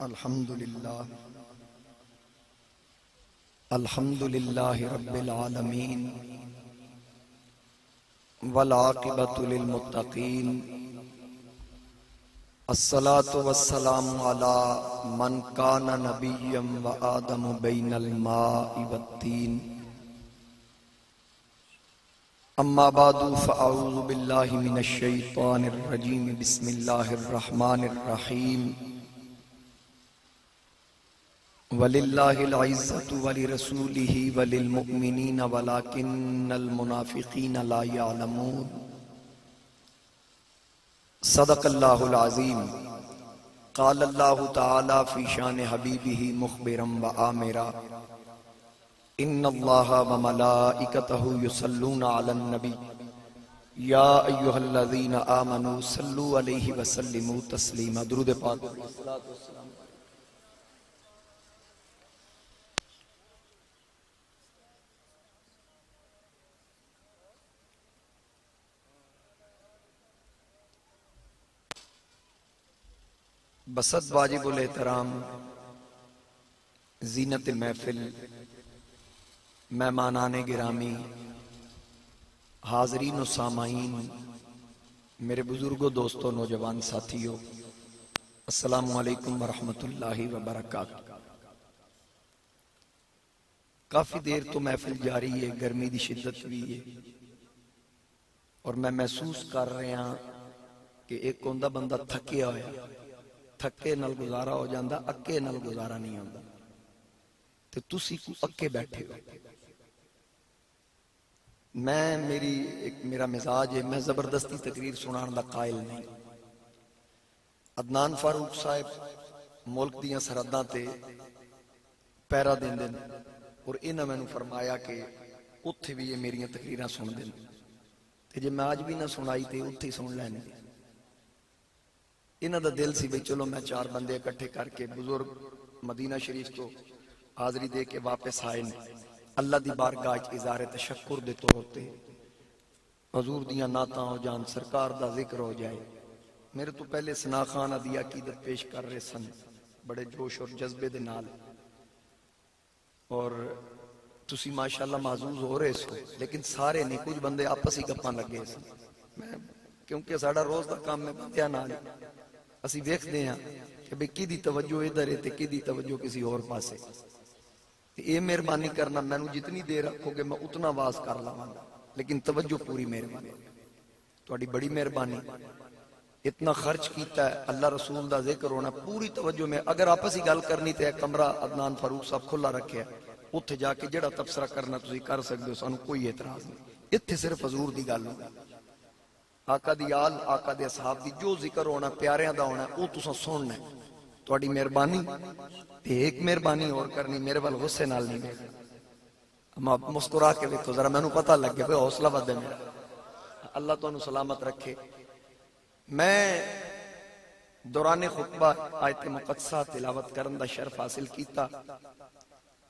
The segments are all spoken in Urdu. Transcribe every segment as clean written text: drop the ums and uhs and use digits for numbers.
الحمدللہ رب العالمین والعاقبۃ للمتقین الصلاة والسلام علی من کان نبیا وآدم بین الماء والطین اما بعد فاعوذ باللہ من الشیطان الرجیم بسم اللہ الرحمن الرحیم وَلِلَّهِ الْعِزَّةُ وَلِرَسُولِهِ وَلِلْمُؤْمِنِينَ وَلَكِنَّ الْمُنَافِقِينَ لَا يَعْلَمُونَ صدق اللہ العظیم قال اللہ تعالی فی شان حبیبہ مخبرا وآمرا ان اللہ وملائکتہ یصلون علی النبی یا ایہا الذین آمنوا صلوا علیہ وسلموا تسلیما۔ درود پاک۔ بسط واجب الاحترام زینت محفل، مہمانان گرامی، حاضرین و سامعین، میرے بزرگوں، دوستوں، نوجوان ساتھیوں، السلام علیکم ورحمۃ اللہ وبرکاتہ۔ کافی دیر تو محفل جاری ہے، گرمی دی شدت بھی ہے اور میں محسوس کر رہا ہوں کہ ایک ہوندا بندہ تھکیا ہوا، تھکے نال گزارا ہو جاندہ، اکے نال گزارا نہیں ہوندا، تے تسی کو اکے بیٹھے ہو۔ میرا مزاج ہے، میں زبردستی تقریر سنان دا قائل نہیں۔ عدنان فاروق صاحب ملک دیاں سرحداں تے پیرا دین دن اور انہاں میں نے فرمایا کہ اتھے بھی یہ میریاں تقریراں سن دیں، تے جے میں آج بھی نہ سنائی تے اتھے سن لینے۔ انہاں دا دل سی بھئی چلو میں چار بندے اکٹھے کر کے، بزرگ مدینہ شریف تو حاضری دے کے واپس آئے، اللہ دی بارگاہ اظہار تشکر دے طور تے حضور دیاں نعتاں ہو جان، سرکار دا ذکر ہو جائے۔ میرے تو پہلے ثنا خان دی عقیدت پیش کر رہے سن بڑے جوش اور جذبے دے نال، اور تسی ماشاءاللہ محظوظ ہو رہے سو، لیکن سارے نہیں، کچھ بندے آپس ہی گپاں لگے سن۔ کیونکہ ساڑا روز دا کام میں بندیاں نال اسی دیکھتے ہیں کہ بھئی کی دی توجہ ادھر ہے تے کی دی توجہ کسی اور پاسے۔ اے مہربانی کرنا، میں نو جتنی دیر رکھو گے میں اتنا واز کر لاں گا، لیکن توجہ پوری مہربانی، تہاڈی بڑی مہربانی۔ اتنا خرچ کیتا ہے، اللہ رسول دا ذکر ہونا، پوری توجہ میں۔ اگر آپس ہی گل کرنی تے کمرہ عدنان فاروق صاحب کھلا رکھے، اتھے جا کے جڑا تبصرہ کرنا تسی کر سکتے ہو، سانو کوئی اعتراض نہیں۔ اتھے صرف حضور دی گل ہوگی، آقا دی آل، آقا دے اصحاب دی جو ذکر ہونا، پیاریاں دا ہونا، وہ تساں سننا ہے۔ تہاڈی مہربانی تے ایک مہربانی اور کرنی، میرے وال غصے نال نہیں دیکھنا، مسکرا کے دیکھو ذرا، میں نو پتہ لگ گیا بھئی حوصلہ ودے میرا۔ اللہ تانوں سلامت رکھے۔ میں دوران خطبہ آیت مقدسہ تلاوت کرن دا شرف حاصل کیتا،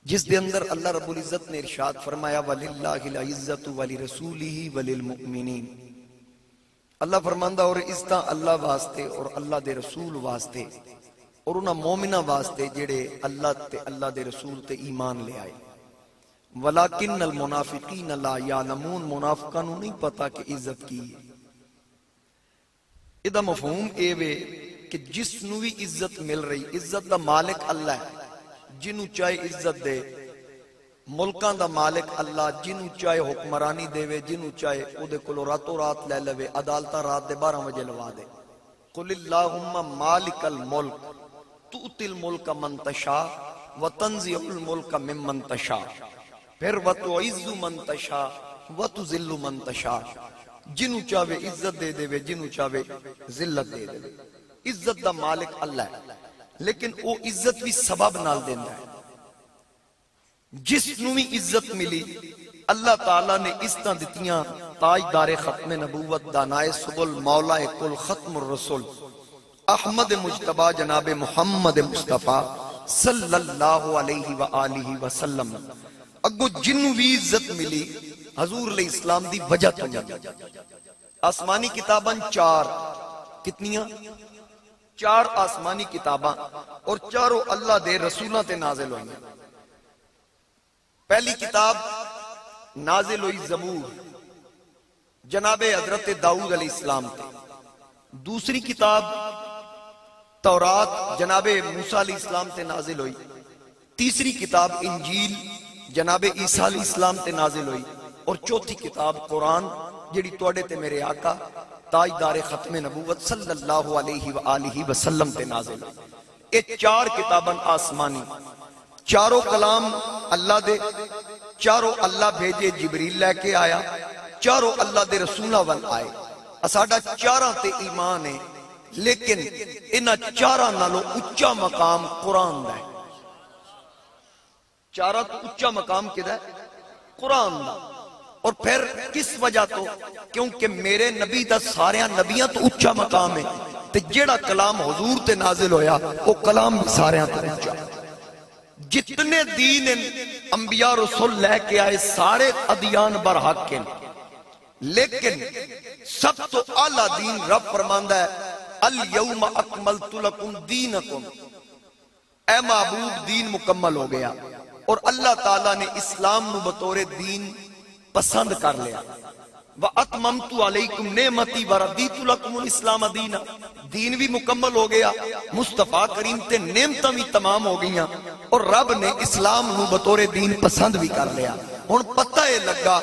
جس دے اندر اللہ رب العزت نے ارشاد فرمایا وَلِلَّهِ الْعِزَّةُ وَلِرَسُولِهِ وَلِلْمُؤْمِنِينَ۔ اللہ فرماندہ اور عزتاں اللہ واسطے اور اللہ دے رسول واسطے اور انہاں مومنہ واسطے جڑے اللہ تے اللہ دے رسول تے ایمان لے آئے۔ وَلَكِنَّ الْمُنَافِقِينَ لَا يَعْلَمُونَ، منافقانوں نہیں پتا کہ عزت کی ہے۔ ادھا مفہوم اے وے کہ جس نو بھی عزت مل رہی، عزت دا مالک اللہ ہے، جنہوں چاہے عزت دے۔ ملکان دا مالک اللہ، جنہوں چاہے حکمرانی دے وے، جنہوں چاہے او دے کلو راتوں رات لے لوے، عدالتہ رات دے 12 بجے لوا دے۔ قُلِ اللَّهُمَّ مَالِكَ الْمُلْكِ تُؤْتِي الْمُلْكَ مَن تَشَاءُ وَتَنزِعُ الْمُلْكَ مِمَّن تَشَاءُ، پھر وَتُعِزُّ مَن تَشَاءُ وَتُذِلُّ مَن تَشَاءُ۔ جنہوں چاہے عزت دے دے وے، جنہوں چاہے ذلت دے دے۔ عزت دا مالک اللہ ہے، لیکن او عزت بھی سبب نال دیندا ہے۔ جس نو بھی عزت ملی اللہ تعالیٰ نے اس طرح دتیاں، تاجدار ختم نبوت، دانائے سبل، مولا کل، ختم الرسول، احمد مجتبی جناب محمد مصطفیٰ صلی اللہ علیہ وآلہ وسلم۔ اگو جنو بھی عزت ملی حضور علیہ السلام دی وجہ تو ملی۔ آسمانی کتاباں 4، کتنیاں؟ چار آسمانی کتاباں اور چاروں اللہ دے رسولوں تے نازل ہوئی. پہلی کتاب نازل ہوئی زبور جناب حضرت داؤد علیہ السلام تے. دوسری کتاب تورات جناب موسیٰ علیہ السلام تے نازل ہوئی. تیسری کتاب انجیل جناب عیسیٰ علیہ السلام تے نازل ہوئی. اور چوتھی کتاب قرآن جڑی توڑے تے میرے آقا تاجدار ختم نبوت صلی اللہ علیہ وآلہ وسلم تے نازل ہوئی. یہ چار کتاباں آسمانی، چاروں کلام اللہ دے، چاروں اللہ بھیجے جبریل لے کے آیا، چاروں اللہ دے رسولہ ون آئے. اساڈا چاراں تے ایمان ہے، لیکن انہاں چاراں نالوں اچا مقام قرآن دا ہے. چارہ تو اچا مقام کدھا ہے؟ قرآن دا. اور پھر کس وجہ تو؟ کیونکہ میرے نبی دا ساریاں نبیاں تو اچا مقام ہے، تے جیڑا کلام حضور تے نازل ہویا وہ کلام بھی ساریاں تو اچا. جتنے دین انبیاء رسول لے کے آئے سارے ادیان برحق ہیں، لیکن سب تو اعلیٰ دین رب فرماندہ ہے الیوم اکملت لکم دینکم، اے معبود دین مکمل ہو گیا. اور اللہ تعالیٰ نے اسلام نو بطور دین پسند کر لیا. وَأَتْمَمْتُ عَلَيْكُمْ نِعْمَتِي وَرَضِيتُ لَكُمُ الْإِسْلَامَ دِينًا، دین بھی مکمل ہو گیا، مصطفیٰ کریم تے نعمتاں بھی تمام ہو گئیاں، اور رب نے اسلام نو بطور دین پسند بھی کر لیا. ہن پتہ ہے لگا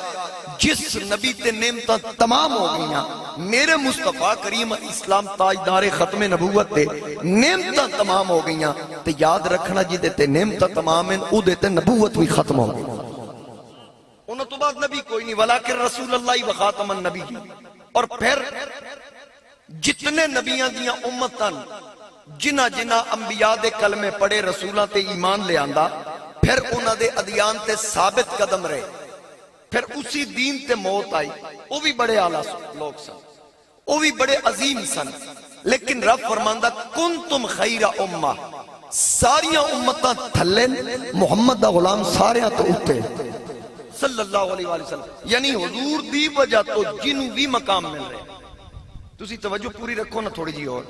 جس نبی تے نعمتاں تمام ہو گئیاں، میرے مصطفیٰ کریم علیہ السلام تاجدار ختم نبوت تے نعمتاں تمام ہو گئیاں، تے یاد رکھنا جی تے نعمتاں تمام ہیں او دے تے نبوت بھی ختم ہو گئی. انہوں تو بعد نبی کوئی نہیں، ولیکن رسول اللہ و خاتم النبی. اور پھر جتنے نبیاں دیاں امتاں جنہ جنہ انبیاء دے کلمے پڑے رسولہ تے ایمان لے آندہ، پھر انہ دے ادیان تے ثابت قدم رہے، پھر اسی دین تے موت آئی. وہ بھی بڑے اعلیٰ لوگ سن، وہ بھی بڑے عظیم سن، لیکن رب فرماندہ کنتم خیر امہ، ساریاں امتاں تھلے محمد دا غلام ساریاں تو اٹھے صلی اللہ علیہ وآلہ وسلم. یعنی حضور دی وجہ تو جنوں بھی مقام مل رہے. تسی توجہ پوری رکھو نا تھوڑی جی. اور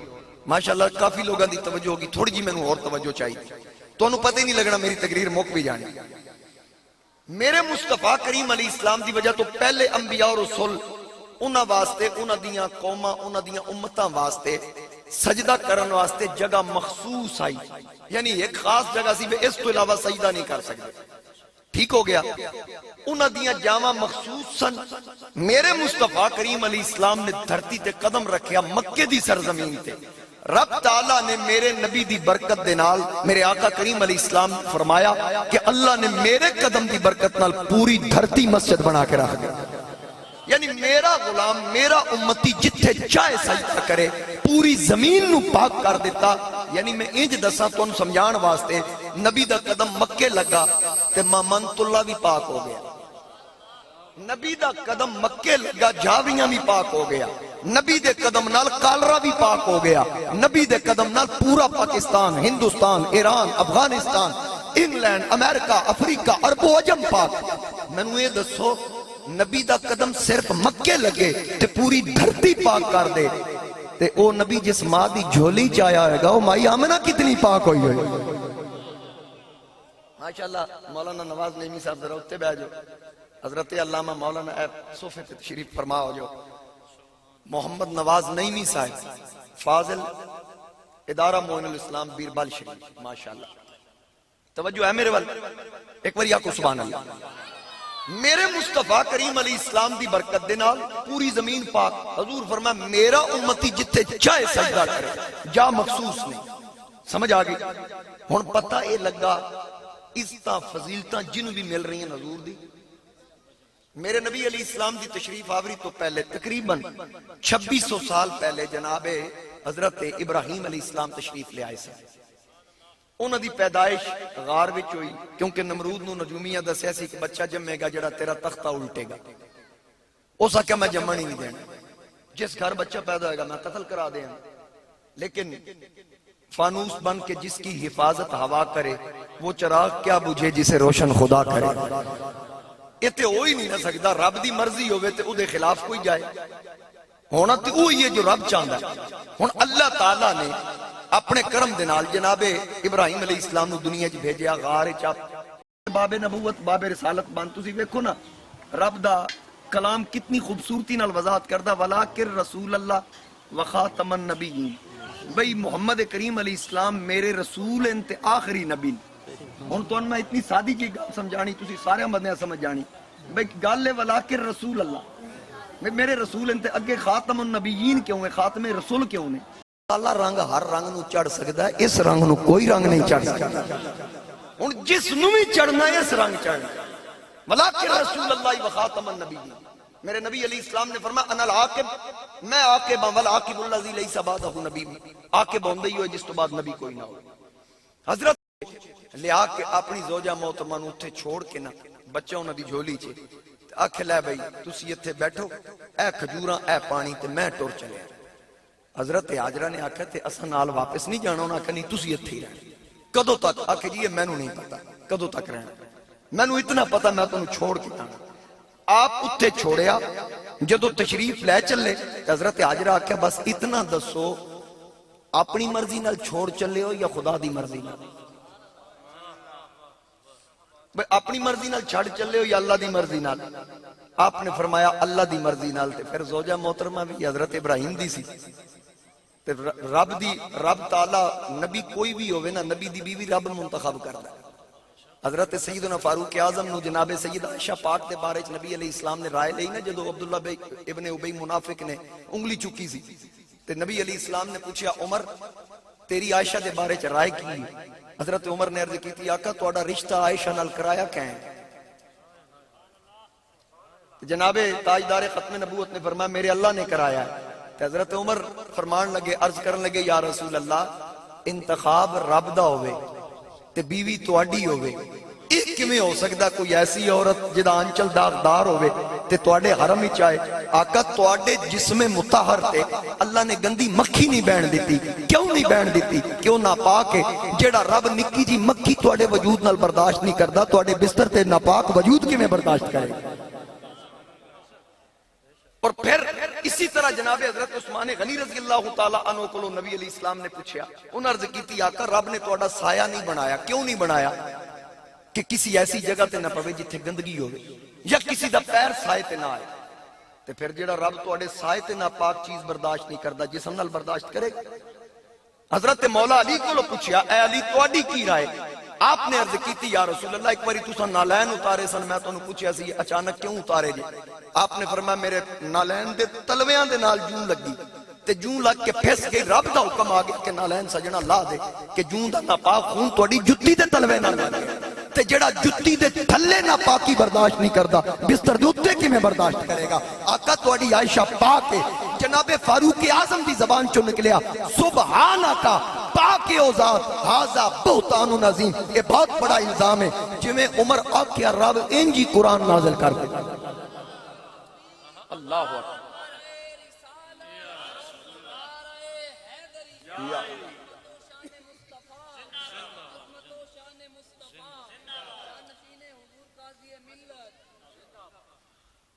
ماشاءاللہ کافی لوگاں دی توجہ ہوگی، تھوڑی جی میں نے اور توجہ چاہیے. تو انہوں پتہ ہی نہیں لگنا میری تقریر موک بھی جانی. میرے مصطفیٰ کریم علیہ السلام دی وجہ تو پہلے انبیاء اور رسول انہاں واسطے، انہاں دیاں قوماں، انہاں دیاں امتاں واسطے سجدہ کرن واسطے جگہ مخصوص آئی. یعنی ایک خاص جگہ سی اس تو علاوہ سجدہ نہیں کر سکتے. ٹھیک ہو گیا؟ انہاں دیاں جامع مخصوص سن. میرے مصطفیٰ کریم علیہ السلام نے دھرتی تے قدم رکھیا مکے دی سرزمین تے. رب تعالیٰ نے میرے نبی دی برکت دے نال، میرے آقا کریم علیہ السلام فرمایا کہ اللہ نے میرے قدم دی برکت نال پوری دھرتی مسجد بنا کے رکھ دیا. یعنی میرا غلام، میرا امتی جتھے چاہے سجدہ کرے پوری زمین نو پاک کر دیتا. یعنی میں انج دساں تو انہوں سمجھان واسطے، نبی دا قدم مکے لگا تے مامنت اللہ بھی پاک ہو گیا. نبی دا قدم مکے لگا جاویاں بھی پاک ہو گیا. نبی دے قدم نال کالرا بھی پاک ہو گیا. نبی دے قدم نال پورا پاکستان، ہندوستان، ایران، افغانستان، انگلینڈ، امریکہ، افریقہ، عرب و عجم پاک. میں نے یہ دسو نبی دا قدم صرف مکے لگے تے پوری دھرتی پاک کر دے، تے او نبی جس ماں دی جھولی چایا ہوئے گا وہ مائی آمنہ کتنی پاک ہوئی ہوئی. ماشاءاللہ مولانا نواز نعیمی صاحب ذرا اتے بیٹھ جو. حضرت علامہ مولانا صوفے پہ تشریف فرما ہو جو. محمد نواز نعیمی صاحب فاضل ادارہ معین الاسلام بیربل شریف. ماشاءاللہ توجہ ہے میرے وال. ایک بار یا کو سبحان اللہ. میرے مصطفیٰ کریم علیہ السلام دی برکت دے نال پوری زمین پاک. حضور فرمایا میرا امتی جتھے چاہے سجدہ کرے، جا مخصوص نہیں. سمجھ آگئی؟ ہن پتہ اے لگا عزتاں فضیلتاں جنوں بھی مل رہی ہیں حضور دی. میرے نبی علیہ السلام دی تشریف آوری تو پہلے تقریباً 2600 سال پہلے جناب حضرت ابراہیم علیہ السلام تشریف لے آئے سے. انہوں دی پیدائش غار وچ ہوئی، کیونکہ نمرود نو نجومیہ دسیا سی کہ بچہ جمے گا جڑا تیرا تختہ الٹے گا. اس آکھیا میں جمن ہی نہیں دینا، جس گھر بچہ پیدا ہوئے گا میں قتل کرا دیں. لیکن فانوس بن کے جس کی حفاظت ہوا کرے وہ چراغ کیا بجھے جسے روشن خدا کرے. یہ تے ہو ہی نہیں نہ سکتا. رب دی مرضی ہوئے تے او دے خلاف کوئی جائے. ہونا تے وہی ہے جو رب چاہتا ہے. ہن اللہ تعالیٰ نے اپنے کرم دے نال جناب ابراہیم علیہ السلام نو دنیا وچ بھیجیا غار وچ باب نبوت باب رسالت بن تسی ویکھو نا رب دا کلام کتنی خوبصورتی نال وضاحت کردا ولاکر رسول اللہ وخاتم النبیین بھئی محمد کریم علیہ السلام میرے رسول ہیں تے آخری نبی ہن تانوں میں اتنی سادی جی گل سمجھانی تسی سارے بندے سمجھ جانی بھئی گل ہے ولاکر رسول اللہ میرے رسول ہیں تے اگے خاتم النبیین کیوں ہے خاتم رسول کیوں نے اللہ رنگ ہر رنگ نو چڑھ سکدا ہے اس رنگ نو کوئی رنگ نہیں چڑھ سکدا ہن جس نو بھی چڑھنا ہے اس رنگ چڑھنا ولاکر رسول اللہ وخاتم النبیین میرے نبی علیہ السلام نے فرمایا انا العاقب میں عاقب ہوں والعاقب الذی لیس بعدہ نبی عاقب ہوندے ہی ہوئے جس تو بعد نبی کوئی نہ ہو حضرت لیا کے اپنی زوجہ محترمہ نو اتھے چھوڑ کے نا بچہ انہاں دی جھولی چ آکھ لے بھائی تسی ایتھے بیٹھو اے کھجوراں اے پانی تے میں ٹر چلے حضرت ہاجرہ نے آکھا تے اساں نال واپس نہیں جانا انہاں آکھا نہیں تسی ایتھے ہی رہنا کدوں تک آکھے جی مینوں نہیں پتہ کدوں تک رہنا مینوں اتنا پتہ میں تانوں چھوڑ کے جانا آپ اتھے چھوڑیا جدو تشریف لے چلے حضرت ہاجرہ آکھا بس اتنا دسو اپنی مرضی نال چھوڑ چلے ہو یا خدا دی مرضی نال اپنی مرضی نال چھڑ چلے ہو یا اللہ دی مرضی نال آپ نے فرمایا اللہ دی مرضی نال تے پھر زوجہ محترمہ بھی حضرت ابراہیم دی سی تے رب تعالی نبی کوئی بھی ہوئے نا نبی دی بیوی رب منتخب کردا ہے حضرت سیدنا فاروق اعظم نو جناب سید عائشہ پاک دے بارے نبی علیہ السلام نے رائے لئی نا جدو عبداللہ ابن ابی منافق نے انگلی چکی سی تے نبی علیہ السلام نے پوچھا عمر تیری عائشہ دے بارے چ رائے کی حضرت عمر نے عرض کی تھی آقا تہاڈا رشتہ عائشہ نال کرایا کہیں جناب تاجدار ختم نبوت نے فرمایا میرے اللہ نے کرایا تے حضرت عمر فرمان لگے عرض کرن لگے یا رسول اللہ انتخاب رب دا ہوئے تے بیوی تواڈی ہوئے ایک کیویں ہو سکدا کوئی ایسی عورت جدا آنچل داغدار ہوئے تے تواڈے حرم وچ آئے آقا تواڈے جسم مطہر تے اللہ نے گندی مکھی نہیں بہن دیتی کیوں نہیں بہن دیتی کیوں ناپاک ہے جیڑا رب نکی جی مکھی تواڈے وجود نال برداشت نہیں کردا تواڈے بستر تے ناپاک وجود کیویں برداشت کرے اور پھر اسی طرح جناب حضرت عثمان غنی رضی اللہ تعالیٰ عنہ کو نبی علیہ السلام نے پوچھا انہوں عرض کی تھی آقا رب نے تہاڈا سایہ نہیں بنایا کیوں نہیں بنایا کہ کسی ایسی جگہ تے نہ پوے جتھے گندگی ہوے یا کسی دا پیر سائے تے نہ آئے تے پھر جڑا رب تہاڈے سائے تے نہ پاک چیز برداشت نہیں کردا جسم نال برداشت کرے حضرت مولا علی کو پوچھا اے علی تہاڈی کی رائے آپ نے عرض کی تھی یا رسول اللہ ایک باری تساں نالین اتارے سن میں تانوں پوچھیا سی اچانک کیوں اتارے جے آپ نے فرمایا میرے نالین دے تلویاں دے نال جوں لگی تے جوں لگ کے پھس گئی رب دا حکم آ گیا کہ نالین سجنا لا دے کہ جوں دا ناپاک خون تہاڈی جُتی دے تلوے نال لگ گیا تے جڑا جُتی دے تھلے ناپاکی برداشت نہیں کردا بستر دے اوتے کیویں برداشت کرے گا آقا تہاڈی عائشہ پاک ہے جناب فاروق اعظم دی زبان چوں نکلیا سبحان آقا پاک او ذات ھذا بہتان عظیم یہ بہت بڑا الزام ہے جویں عمر آکھیا رب انجی قرآن نازل کر دے اللہ اکبر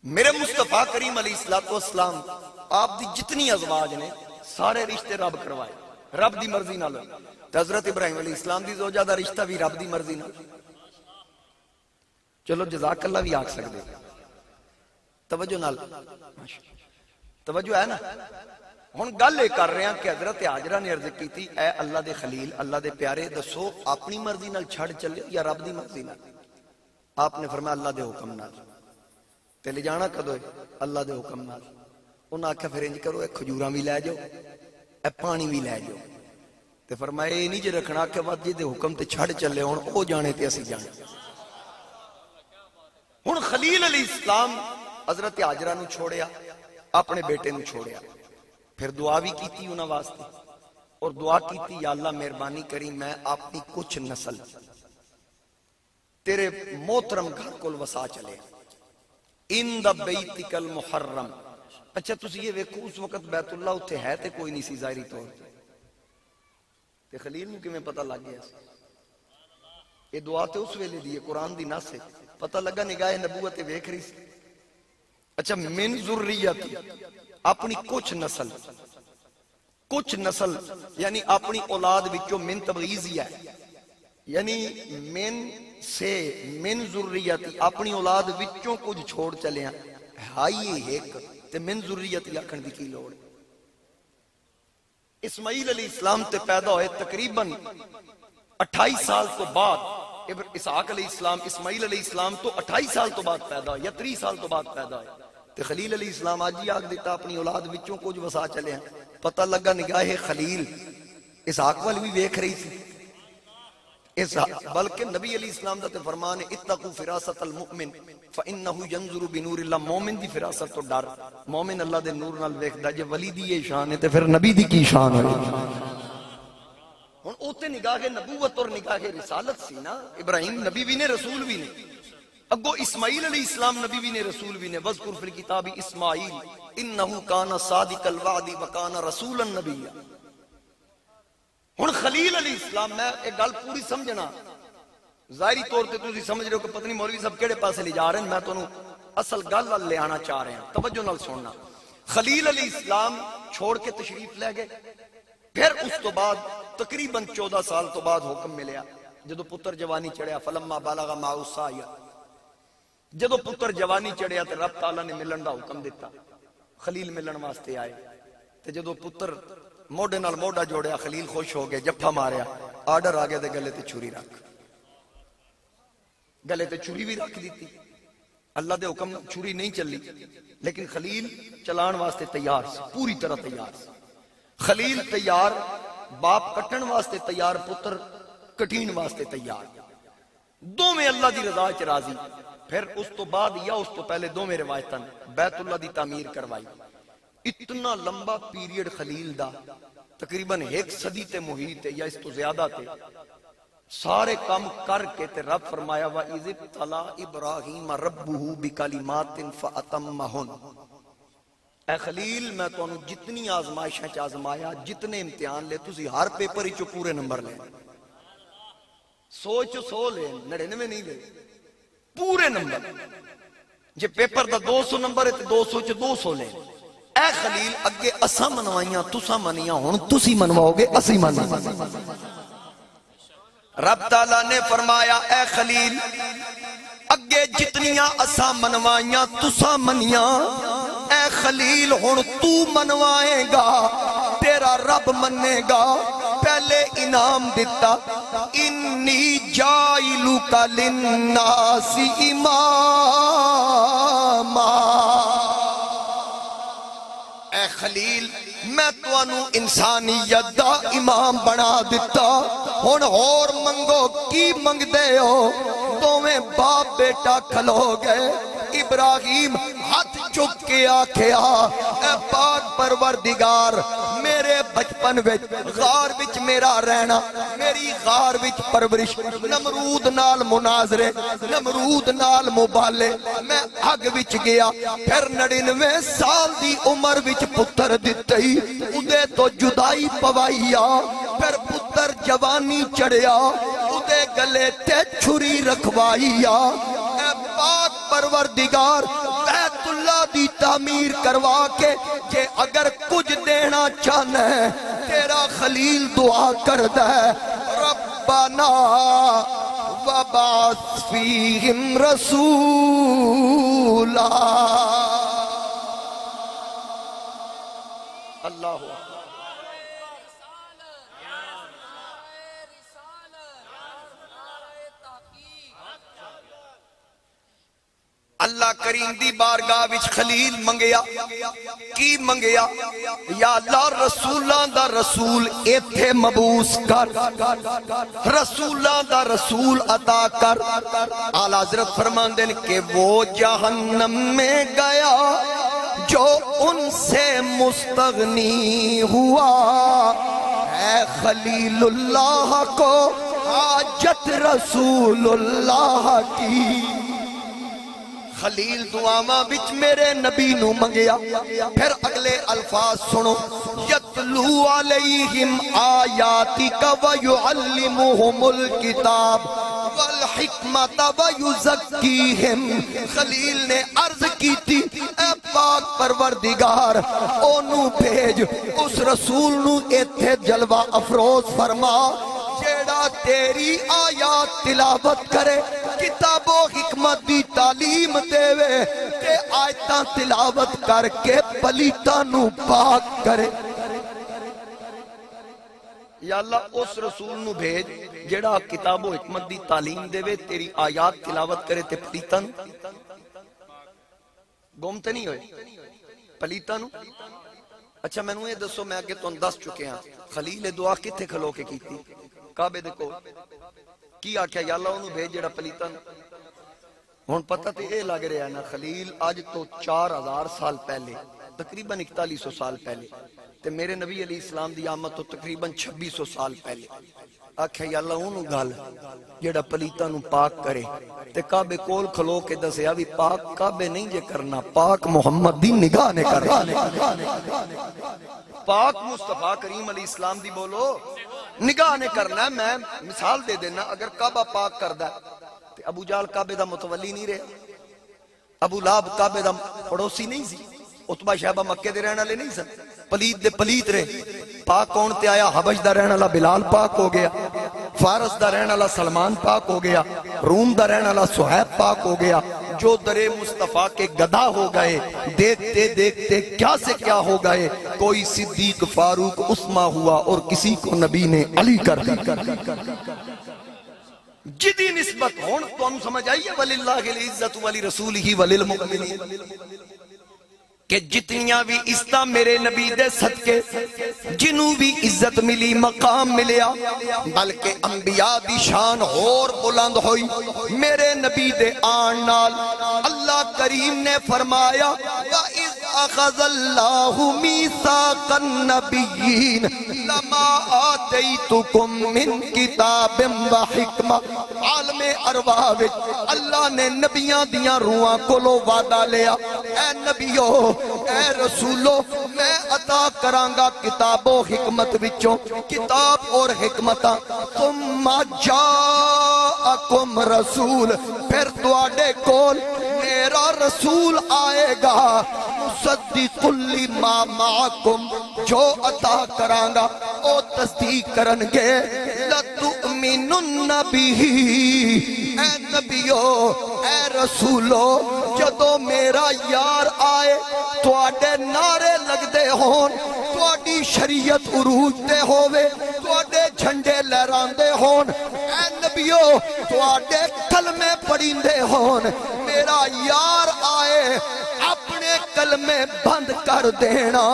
میرے مصطفیٰ کریم علیہ السلام آپ دی جتنی ازواج نے سارے رشتے رب کروائے رب دی مرضی نال حضرت ابراہیم علیہ السلام دی زوجہ دا رشتہ بھی رب دی مرضی نال چلو جزاک اللہ بھی آکھ سکدے توجہ نال توجہ ہے نا ہن گل یہ کر رہے ہیں کہ حضرت ہاجرہ نے عرض کی تھی اے اللہ دے خلیل اللہ دے پیارے دسو اپنی مرضی نال چھڑ چلے یا رب دی مرضی نال آپ نے فرمایا اللہ دے حکم نال تے لے جانا کدو ہے اللہ دے حکم نال انہاں آکھیا پھر انج کرو اے کھجوراں بھی لے جاؤ اے پانی بھی لے جاؤ تے فرمایا اے نہیں جے رکھنا کہ ود جے دے حکم تے چھڑ چلے ہن او جانے تے اسی جانے ہن خلیل علیہ السلام حضرت ہاجرہ نو چھوڑیا اپنے بیٹے نو چھوڑیا پھر دعا بھی کیتی انہاں واسطے اور دعا کیتی یا اللہ مہربانی کری میں اپنی کچھ نسل تیرے محترم گھر کول وسا چلے ان دا بیتک المحرم اچھا تسی یہ ویکھو اس وقت بیت اللہ اتھے ہے تے کوئی نہیں سی ظاہری طور تے خلیل نو کیویں پتہ لگ گیا یہ دعا تے اس ویلے دی قرآن دی نص ہے پتہ لگا نگاہ نبوت ویکھ رہی سی اچھا من ذریتی اپنی کچھ نسل کچھ نسل یعنی اپنی اولاد وچوں من تبعیض ہی ہے، یعنی من سے من ذریتی اپنی اولاد وچوں کچھ چھوڑ چلے ہیں، ہائی ایک تے من ذریتی آکھن دی کی لوڑ؟ اسماعیل علیہ السلام تے پیدا ہوئے تقریباً 28 سال تو بعد، اسحاق علیہ السلام اسماعیل علیہ السلام تو 28 سال تو بعد پیدا ہوئے یا 30 سال تو بعد پیدا ہوئے، تے خلیل علیہ السلام آج ہی آگ دیتا اپنی اولاد وچوں کچھ وسا چلے ہیں، پتہ لگا نگاہ خلیل اسحاق والی بھی ویکھ رہی تھی، بلکہ نبی علیہ السلام دا تے فرمان اتقوا فراست المؤمن فإنه ينظر بنور اللہ، مومن دی فراست تو ڈر، مومن اللہ دے نور نال ویکھدا، جے ولی دی یہ شان ہے تے پھر نبی دی کی شان ہے؟ ہن اوتے نگاہ نبوت اور نگاہ رسالت سی نا، ابراہیم نبی بھی نے رسول بھی نے، اگو اسماعیل علیہ السلام نبی بھی نے رسول بھی نے، وذکر فی الکتاب اسماعیل انہ کان صادق الوعد وکان رسولا نبیا۔ ہن خلیل علیہ السلام، میں ایک گل پوری سمجھنا، ظاہری طور تے تسی سمجھ رہے ہو کہ پتہ نہیں مولوی صاحب کیڑے پاسے لے جا رہے ہیں، میں تانوں اصل گل لے آنا چاہ رہے ہیں، توجہ نال سننا۔ خلیل علیہ السلام چھوڑ کے تشریف لے گئے، پھر اس تو بعد تقریباً 14 سال تو بعد حکم ملیا، جدو پتر جوانی چڑھیا فلما بالغ معه السعی، جدو پتر جوانی چڑھیا تے رب تعالیٰ نے ملن دا حکم دیتا، خلیل ملن واسطے آئے، تے جدو پتر موڈے نال موڈا جوڑیا خلیل خوش ہو گئے، جفا ماریا، آرڈر آ گیا تے گلے تے چھری رکھ، گلے تے چھری بھی رکھ دیتی، اللہ دے حکم چھری نہیں چلی، لیکن خلیل چلان واسطے تیار سی، پوری طرح تیار سی، خلیل تیار، باپ کٹن واسطے تیار، پتر کٹین واسطے تیار، دو میں اللہ دی رضا چ راضی۔ پھر اس تو بعد یا اس تو پہلے دو میں روایتاں بیت اللہ دی تعمیر کروائی، اتنا لمبا پیریڈ خلیل دا، تقریباً 1 صدی تے محیط ہے یا اس تو زیادہ تے، سارے کام کر کے تے رب فرمایا وَإِذِ ابْتَلَىٰ إِبْرَاهِيمَ رَبُّهُ بِكَلِمَاتٍ فَأَتَمَّهُنَّ، اے خلیل میں تو انہوں جتنی آزمائشیں آزمایا، جتنے امتحان لے تسی ہر پیپر ہی چو پورے نمبر لے، سوچ 100 لے 99 نہیں لے، پورے number, J paper the 200 number ہے تو 200 چو 200 لے۔ اے خلیل اگے اساں منوائیاں تساں منیاں، ہن تسی منواؤ گے اسی منواؤ۔ رب تعالیٰ نے فرمایا اے خلیل اگے جتنیاں اساں منوائیاں تساں منیاں، اے خلیل ہن تو منوائے گا، تیرا رب منے گا، پہلے انعام دیتا انی جائلک للناس اماما، اے خلیل میں تو انو انسانیت دا امام بنا دیتا، ہن اور منگو کی منگ دے ہو، تو میں باپ بیٹا کھلو گئے، ابراہیم ہاتھ چک کے آکھیا اے پاک پروردگار میرے بچپن وچ غار وچ میرا رہنا، میری غار وچ پرورش، نمرود نال مناظرے، نمرود نال مبالے، میں اگ وچ گیا، پھر 99 سال دی عمر وچ پتر دتے، اودے تو جدائی پوائیا، پھر پتر جوانی چڑھیا، اودے گلے تے چھری رکھوائیا، اے پاک پروردگار بیت اللہ دی تعمیر کروا کے کہ اگر کچھ دینا چاہنا ہے تیرا خلیل دعا کر دے ربنا وبعث فیہم رسولا۔ اللہ اللہ کریم دی بارگاہ وچ خلیل منگیا، کی منگیا یا اللہ رسولان دا رسول ایتھے مبعوث کر، رسولان دا رسول عطا کر۔ اعلیٰ حضرت فرماندے ہیں کہ وہ جہنم میں گیا جو ان سے مستغنی ہوا، اے خلیل اللہ کو حاجت رسول اللہ کی۔ خلیل دعاواں بچ میرے نبی نو منگیا، پھر اگلے الفاظ سنو، یتلو علیہم آیاتک ویعلمہم الکتاب والحکمت ویزکیہم، خلیل نے عرض کی تھی اے پاک پروردگار اونوں بھیج اس رسول نو ایتھے جلوہ افروز فرما جیڑا تیری آیات تلاوت کرے، کتاب و حکمت دی تعلیم دے وے تے آیتاں تلاوت کر کے پلیتاں نو پاک کرے۔ یا اللہ اس رسول نو بھیج جیڑا کتاب و حکمت دی تعلیم دے وے، تیری آیات تلاوت کرے تے پلیتاں نو گمتے نہیں ہوئے پلیتاں نو۔ اچھا میں نو یہ دسو، میں آگے تو دس چکے ہیں خلیل دعا کتھے کھلو کے کی تھی؟ کعبے دیکھو کی آکھیا یا اللہ انہوں بھیج جڑا پلیتاں نو۔ ہون پتہ تے اے لگ رہا ہے نا، خلیل آج تو 4000 سال پہلے، تقریباً 4100 سال پہلے، تے میرے نبی علیہ السلام دی آمد تو تقریباً 2600 سال پہلے آکھیا یا اللہ انہوں گال جڑا پلیتاں نو پاک کرے، تے کعبے کول کھلو کے دسیا بھی پاک کعبے نہیں جے کرنا، پاک محمد دی نگاہ نے کرنا، پاک مصطفیٰ کریم علیہ السلام دی بولو نگاہ نے کرنا ہے۔ میں مثال دے دینا، اگر کعبہ پاک کردہ تے ابو جال کعبے دا متولی نہیں رہا، ابو لہب کعبے دا پڑوسی نہیں سی، عتبہ شہبہ مکے دے رہن والے نہیں سن، پلیت دے پلیت رہے، پاک کون تے آیا؟ حبش دا رہن والا بلال پاک ہو گیا، فارس دا رہن والا سلمان پاک ہو گیا، روم دا رہن والا صہیب پاک ہو گیا، جو درے مصطفیٰ کے گدھا ہو گئے، دیکھتے دیکھتے کیا سے کیا ہو گئے، کوئی صدیق فاروق عثمان ہوا اور کسی کو نبی نے علی کر دی۔ جدی نسبت ہون تو ہم سمجھ آئیے وَلِلَّهِ الْعِزَّةُ وَلِرَسُولِهِ وَلِلْمُؤْمِنِينَ کہ جتنیاں بھی عزتاں میرے نبی دے صدقے، جنوں بھی عزت ملی مقام ملیا، بلکہ انبیاء دی شان اور بلند ہوئی میرے نبی دے آن نال۔ اللہ کریم نے فرمایا وَإِذْ أَخَذَ اللَّهُ مِيثَاقَ النَّبِيِّينَ لَمَا آتَيْتُكُم مِّن كِتَابٍ وَحِکْمَةٍ۔ عالم ارواح وچ اللہ نے نبیاں دیاں روحاں کولوں وعدہ لیا، اے نبیو اے رسولو میں عطا کرانگا کتاب و حکمت وچوں کتاب اور حکمتاں، ثم جاءکم رسول، پھر تواڈے کول میرا رسول آئے گا، مصدق لما معکم، جو عطا کرانگا او تصدیق کرنگے، لتؤمنن بہ، اے نبیو اے رسولو جدو میرا یار آئے تواڈے نعرے لگ دے ہون، تواڈی شریعت عروج دے ہووے، تواڈے جھنڈے لہران دے ہون، اے نبیو تواڈے کلمے پڑھین دے ہون، میرا یار آئے اپنے کلمے بند کر دینا،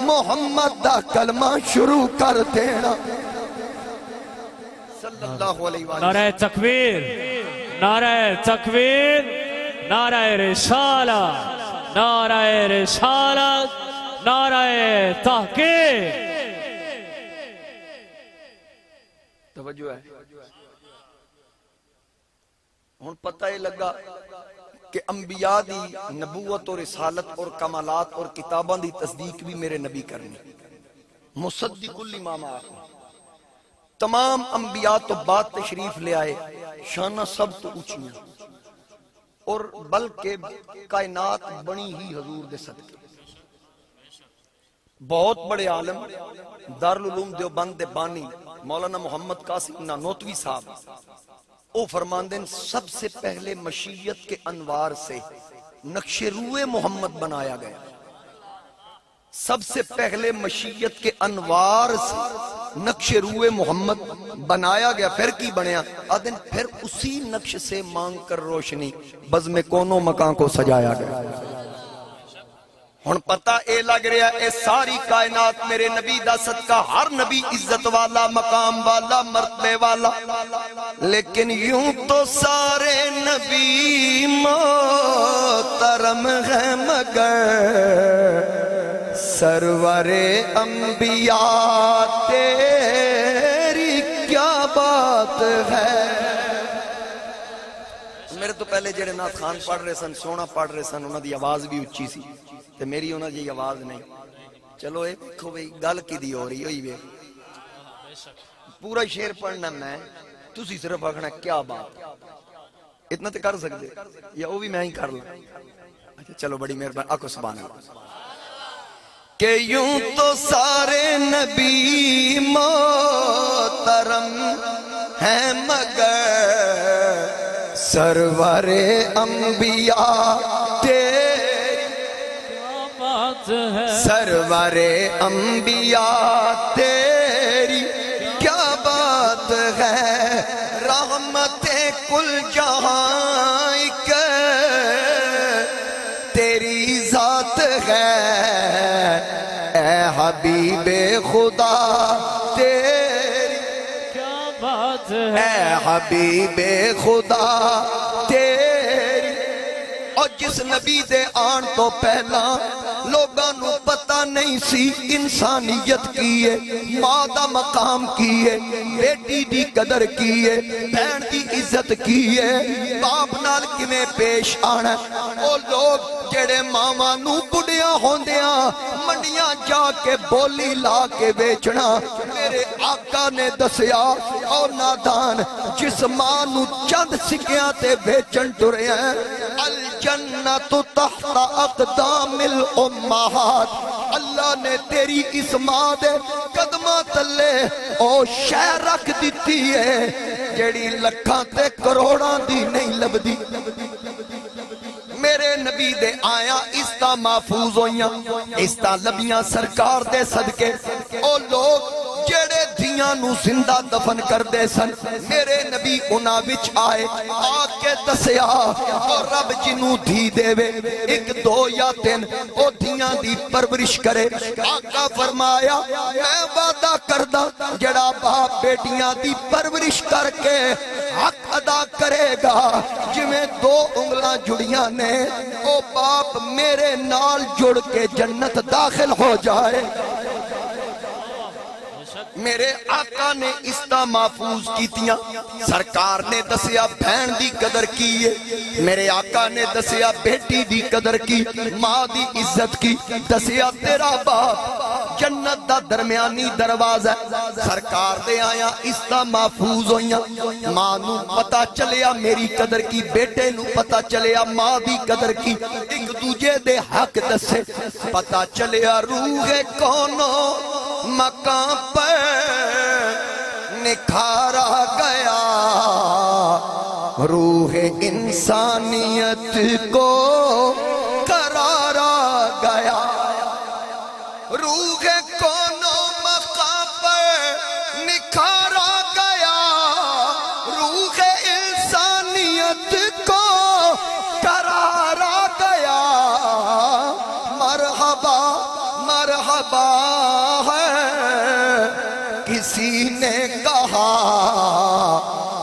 محمد دا کلمہ شروع کر دینا۔ صلی اللہ علیہ وآلہ۔ نعرہ تکبیر، نعرہ تکبیر، نعرہ رسالہ، نعرہ رسالت، نعرہ تحقیق۔ توجہ ہے، ہن پتہ یہ لگا کہ انبیاء دی نبوت اور رسالت اور کمالات اور کتاباں دی تصدیق بھی میرے نبی کرنی، مصدق لما معکم۔ تمام انبیاء تو بعد تشریف لے آئے، شانہ سب تو اونچیاں، اور بلکہ کائنات بنی ہی حضور دے صدقے۔ بہت بڑے عالم دارالعلوم دیوبند دے بانی مولانا محمد قاسم نانوتوی صاحب او فرماندن سب سے پہلے مشیت کے انوار سے نقش روح محمد بنایا گیا، سب سے پہلے مشیت کے انوار سے نقش روح محمد بنایا گیا، پھر کی بنیا آدن، پھر اسی نقش سے مانگ کر روشنی بزم کونوں مکان کو سجایا گیا۔ ہن پتہ اے لگ رہا اے ساری کائنات میرے نبی دا صدقہ، ہر نبی عزت والا، مقام والا، مرتبے والا، لیکن یوں تو سارے نبی محترم ہیں مگر سرور انبیاء تیری کیا بات ہے۔ میرے تو پہلے جڑے نعت خان پڑھ رہے سن، سونا پڑھ رہے سن، انہاں دی آواز بھی اچھی سی تے میری انہاں دی آواز نہیں۔ چلو اے دیکھو بھئی گل کی دی ہو رہی ہوئی وے، پورا شعر پڑھنا میں، تسی صرف آکھنا کیا بات، اتنا تے کر سکتے یا وہ بھی میں ہی کر لوں؟ اچھا چلو بڑی مہربانی، آکو سبحان اللہ۔ کہ یوں تو سارے نبی محترم ہیں مگر سرور انبیاء تیری کیا بات ہے، سرور انبیاء تیری کیا بات ہے، رحمت کل جہاں کے تیری ذات ہے، اے حبیب خدا تیری کیا بات ہے، اے حبیب خدا تیری۔ اور جس نبی دے آن تو پہلا لوگاں نو پتہ نہیں سی انسانیت کیے، ماں دا مقام کیے، بیٹی دی قدر کیے، بہن دی عزت کیے، باپ نال کیویں پیش آنا۔ او لوگ جڑے ماواں نو بڑھیاں ہوندیاں منڈیاں جا کے بولی لا کے بیچنا، میرے آقا نے دسیا او نادان جس ماں نو چند سکیاں تے بیچن ٹرے ہیں، الجنت تحت اقدام الامہات، اللہ نے تیری اس ماں دے قدمہ تلے او شے رکھ دیتی ہے جڑی لکھاں تے کروڑاں دی نہیں لبدی۔ میرے نبی دے آیا اس تا محفوظ ہویاں، اس تا لبیاں سرکار دے صدقے۔ او لوگ جڑے دھیاں نو زندہ دفن کر دے سن، میرے نبی انہاں وچ آئے، آ کے دسیا اور رب جنوں دھی دے وے ایک دو یا تین او دھیاں دی پرورش کرے۔ آقا فرمایا میں وعدہ کردہ جڑا باپ بیٹیاں دی پرورش کر کے حق ادا کرے گا، جویں دو انگلاں جڑیاں نے او باپ میرے نال جڑ کے جنت داخل ہو جائے۔ میرے آقا نے اس طرح محفوظ کیتیاں، سرکار نے دسیا بہن دی قدر کیے، میرے آقا نے دسیا بیٹی دی قدر کی، ماں دی عزت کی، دسیا تیرا باپ جنت دا درمیانی دروازہ ہے۔ سرکار دے آیا اس طرح محفوظ ہویاں، ماں نو پتہ چلیا میری قدر کی، بیٹے نو پتہ چلیا ماں دی قدر کی، ایک دوجے دے حق دسے، پتہ چلیا روح کونو مقام پر نکھارا گیا، روح انسانیت کو قرارا گیا، روح کونو مقام پر نکھارا گیا، روح انسانیت کو قرارا گیا، مرحبا مرحبا کسی نے کہا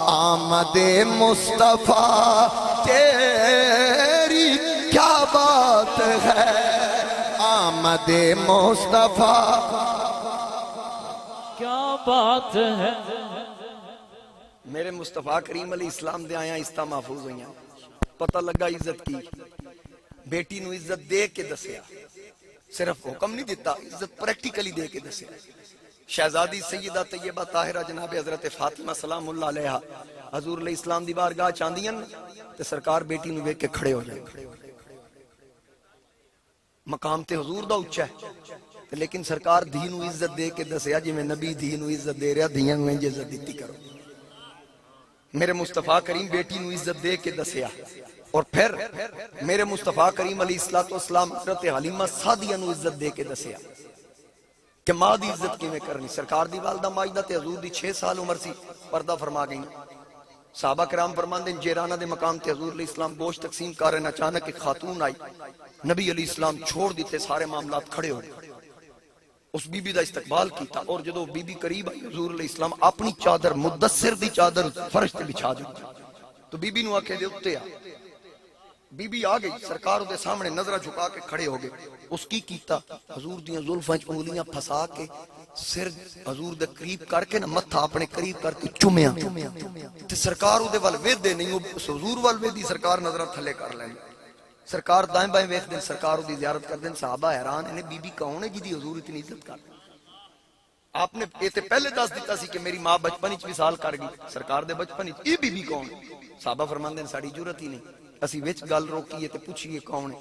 آمد مصطفیٰ تیری کیا بات ہے، آمد مصطفیٰ کیا بات ہے۔ میرے مصطفیٰ کریم علیہ السلام دے آیا اس طرح محفوظ ہویاں، پتہ لگا عزت کی، بیٹی نو عزت دے کے دسیا، صرف حکم نہیں دیتا، عزت پریکٹیکلی دے کے دسیا۔ شہزادی سیدہ طیبہ طاہرہ جناب حضرت فاطمہ سلام اللہ علیہا حضور علیہ السلام دی بارگاہ چاندیاں تے سرکار بیٹی نو ویکھ کے کھڑے ہو جائے، مقام تے حضور دا اونچا ہے، لیکن سرکار دھی نو عزت دے کے دسیا جی میں نبی دھی نو عزت دے رہا، دھیاں نو انج عزت دیتی کرو۔ میرے مصطفیٰ کریم بیٹی نو عزت دے کے دسیا، اور پھر میرے مصطفیٰ کریم علیہ السلام حضرت حلیمہ سعدیہ نو عزت دے کے دسیا کہ ماں دی عزت کی میں کرنی۔ سرکار دی والدہ ماجدہ تے حضور دی 6 سال عمر سی، پردہ فرما گئی۔ صحابہ کرام فرماندے جیرانہ دے مقام تے حضور علیہ السلام گوشت تقسیم کر رہے، اچانک ایک خاتون آئی، نبی علیہ السلام چھوڑ دیتے سارے معاملات، کھڑے ہو گئے، اس بی بی دا استقبال کیتا، اور جدو بی بی قریب آئی حضور علیہ السلام اپنی چادر مدثر دی چادر فرش تے بچھا دی، تو بی بی نو آکھے دے اتے آ، بی بی آ گئی، سرکار دے سامنے نظرہ جھکا کے کھڑے ہو گئے، اس کی کیتا حضور دیاں زلفاں چ انگلیاں پھسا کے سر حضور دے قریب کر کے نہ متھا اپنے قریب کر کے چومیا تے سرکار دے ول ویدے نہیں، اس حضور ول ویدی سرکار نظرہ تھلے کر لیں، سرکار دائیں بائیں ویکھ دین، سرکار دی زیارت کر دین، صحابہ حیران ہیں بی بی کون ہے جی دی حضور اتنی عزت کر، آپ نے یہ تے پہلے دس دیتا سی کہ میری ماں بچپن وچ وصال کر گئی. سرکار دے بچپن وچ یہ بی بی کون؟ صحابہ فرماندے نے ساڈی ضرورت ہی نہیں، اسی وچ گل روکیے تے پوچھیے کون ہے.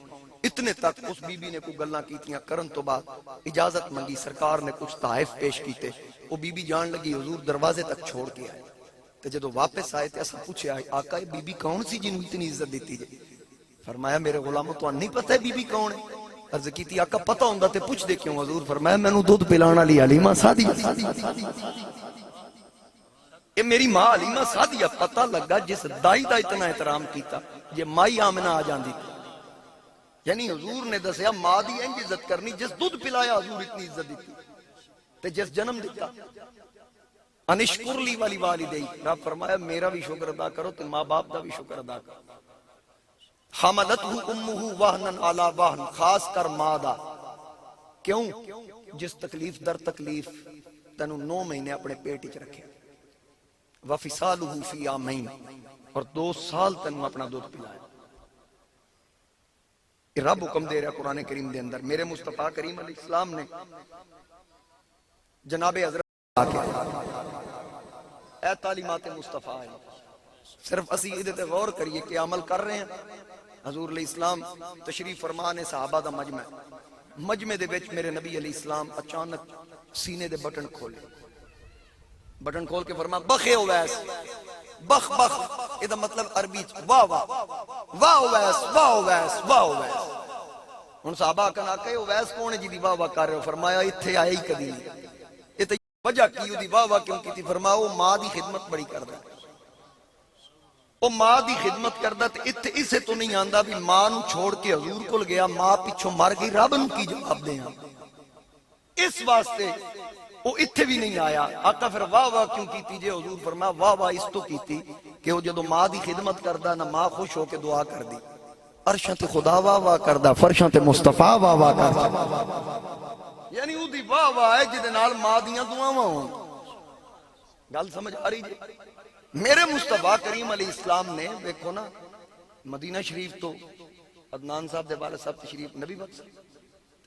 اتنے تک اس بی بی نے کوئی گلاں کیتیاں کرن تو بعد اجازت منگی. سرکار نے کچھ تحائف پیش کیتے. وہ بی بی جان لگی حضور دروازے تک چھوڑ کے آئے. تے جدو واپس آئے تے اساں پوچھیا آقا یہ بی بی کون سی جنوں اتنی عزت دیتی جے؟ فرمایا میرے غلامو تو نہیں پتہ ہے بی بی کون ہے؟ عرض کیتی آقا پتہ ہوندا تے پوچھ دے کیوں؟ حضور فرمایا مینوں دودھ پلانے والی حلیمہ سعدیہ. یہ میری ماں حلیمہ سعدیہ. پتہ لگا جس دائی دا اتنا احترام کیتا یہ مائی آمنہ آ جاندی تھی. یعنی حضور نے دسیا ماں دی انج عزت کرنی جس دودھ پلایا حضور اتنی عزت دیتی تے جس جنم دیتا. انشکر لی والی والدی. رب فرمایا میرا بھی شکر ادا کرو تے ماں باپ دا بھی شکر ادا کرو. حملتہ امہ وہنن علی وہن، خاص کر ماں دا. کیوں؟ جس تکلیف در تکلیف تینوں 9 مہینے اپنے پیٹ وچ رکھے. وفصالہ فی عامین، اور 2 سال تینوں اپنا دودھ پلایا. یہ رب حکم دے رہا قرآن کریم دے اندر. میرے مصطفیٰ کریم علیہ السلام نے جناب حضرت اے تعلیمات مصطفیٰ ہے. صرف اسی ادھے تے غور کریے کہ عمل کر رہے ہیں. حضور علیہ السلام تشریف فرمانے صحابہ دا مجمع. مجمع دے وچ میرے نبی علیہ السلام اچانک سینے دے بٹن کھولے. بٹن کھول کے فرما بخے اویس. بخ بخ یہ دا مطلب عربی واہ واہ واہ اویس واہ اویس واہ اویس. ہن صحابہ کہنا آقا اویس کون ہے جی دی واہ واہ کر رہے ہو؟ فرمایا ایتھے آئے ہی کدی نہیں. یہ تے وجہ کی دی واہ واہ کیوں کی تھی؟ فرمایا وہ ماں دی خدمت بڑی کردا ہے. وہ ماں دی خدمت کردا تے اتھے اسے تو نہیں آندا بھی ماں نو چھوڑ کے حضور کول گیا ماں پیچھوں مر گئی رب نو کی جواب دیاں. اس واسطے وہ اتھے بھی نہیں آیا. آقا پھر واہ واہ کیوں کیتی جے؟ حضور فرمایا واہ واہ اس تو کیتی کہ وہ جدو ماں دی خدمت کردا نہ ماں خوش ہو کے دعا کر دی. عرشاں تے خدا واہ واہ کردا، فرشاں تے مصطفیٰ واہ واہ کردا. یعنی او دی واہ واہ ہے جدے نال ماں دیاں دعاواں ہون. گل سمجھ آ رہی جی؟ میرے مصطفیٰ کریم علیہ السلام نے دیکھو نا مدینہ شریف تو عدنان صاحب دے والد صاحب تشریف نبی وقت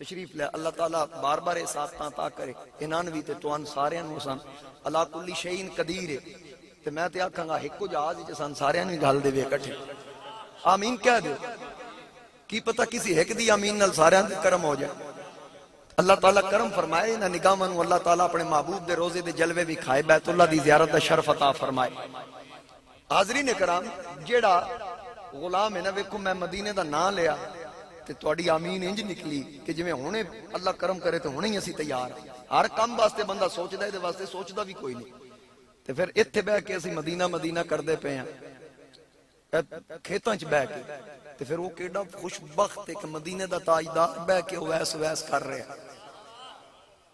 تشریف لے. اللہ تعالیٰ بار بار احساساں عطا کرے. انہاں وی تے توان سارے نوں سن اللہ کل شیء قدیر ہے. تے میں تے آکھاں گا ایکو جہاز وچ سن سارے نوں گل دے وے اکٹھے آمین کہہ دو. کی پتہ کسی ایک دی آمین نال سارے دے کرم ہو جائے. اللہ تعالیٰ کرم فرمائے نہ نگاہاں نوں اللہ تعالیٰ اپنے محبوب دے روزے دے جلوے بھی کھائے. بیت اللہ دی زیارت دا شرف عطا فرمائے. حاضرین کرام جیڑا غلام ہے نا ویکھو میں مدینے دا نام لیا تے تواڈی آمین انج نکلی کہ جویں ہنے اللہ کرم کرے تے ہنے ہی اسی تیار. ہر کام واسطے بندہ سوچدا ہے تے واسطے سوچدا بھی کوئی نہیں. تے پھر ایتھے بیٹھ کے اسی مدینہ مدینہ کردے پے ہیں کھیتاں چ بیٹھ کے. تے پھر وہ کیڑا خوش بخت ہے کہ مدینے دا تاجدار بیٹھ کے ویس ویس کر رہے ہیں.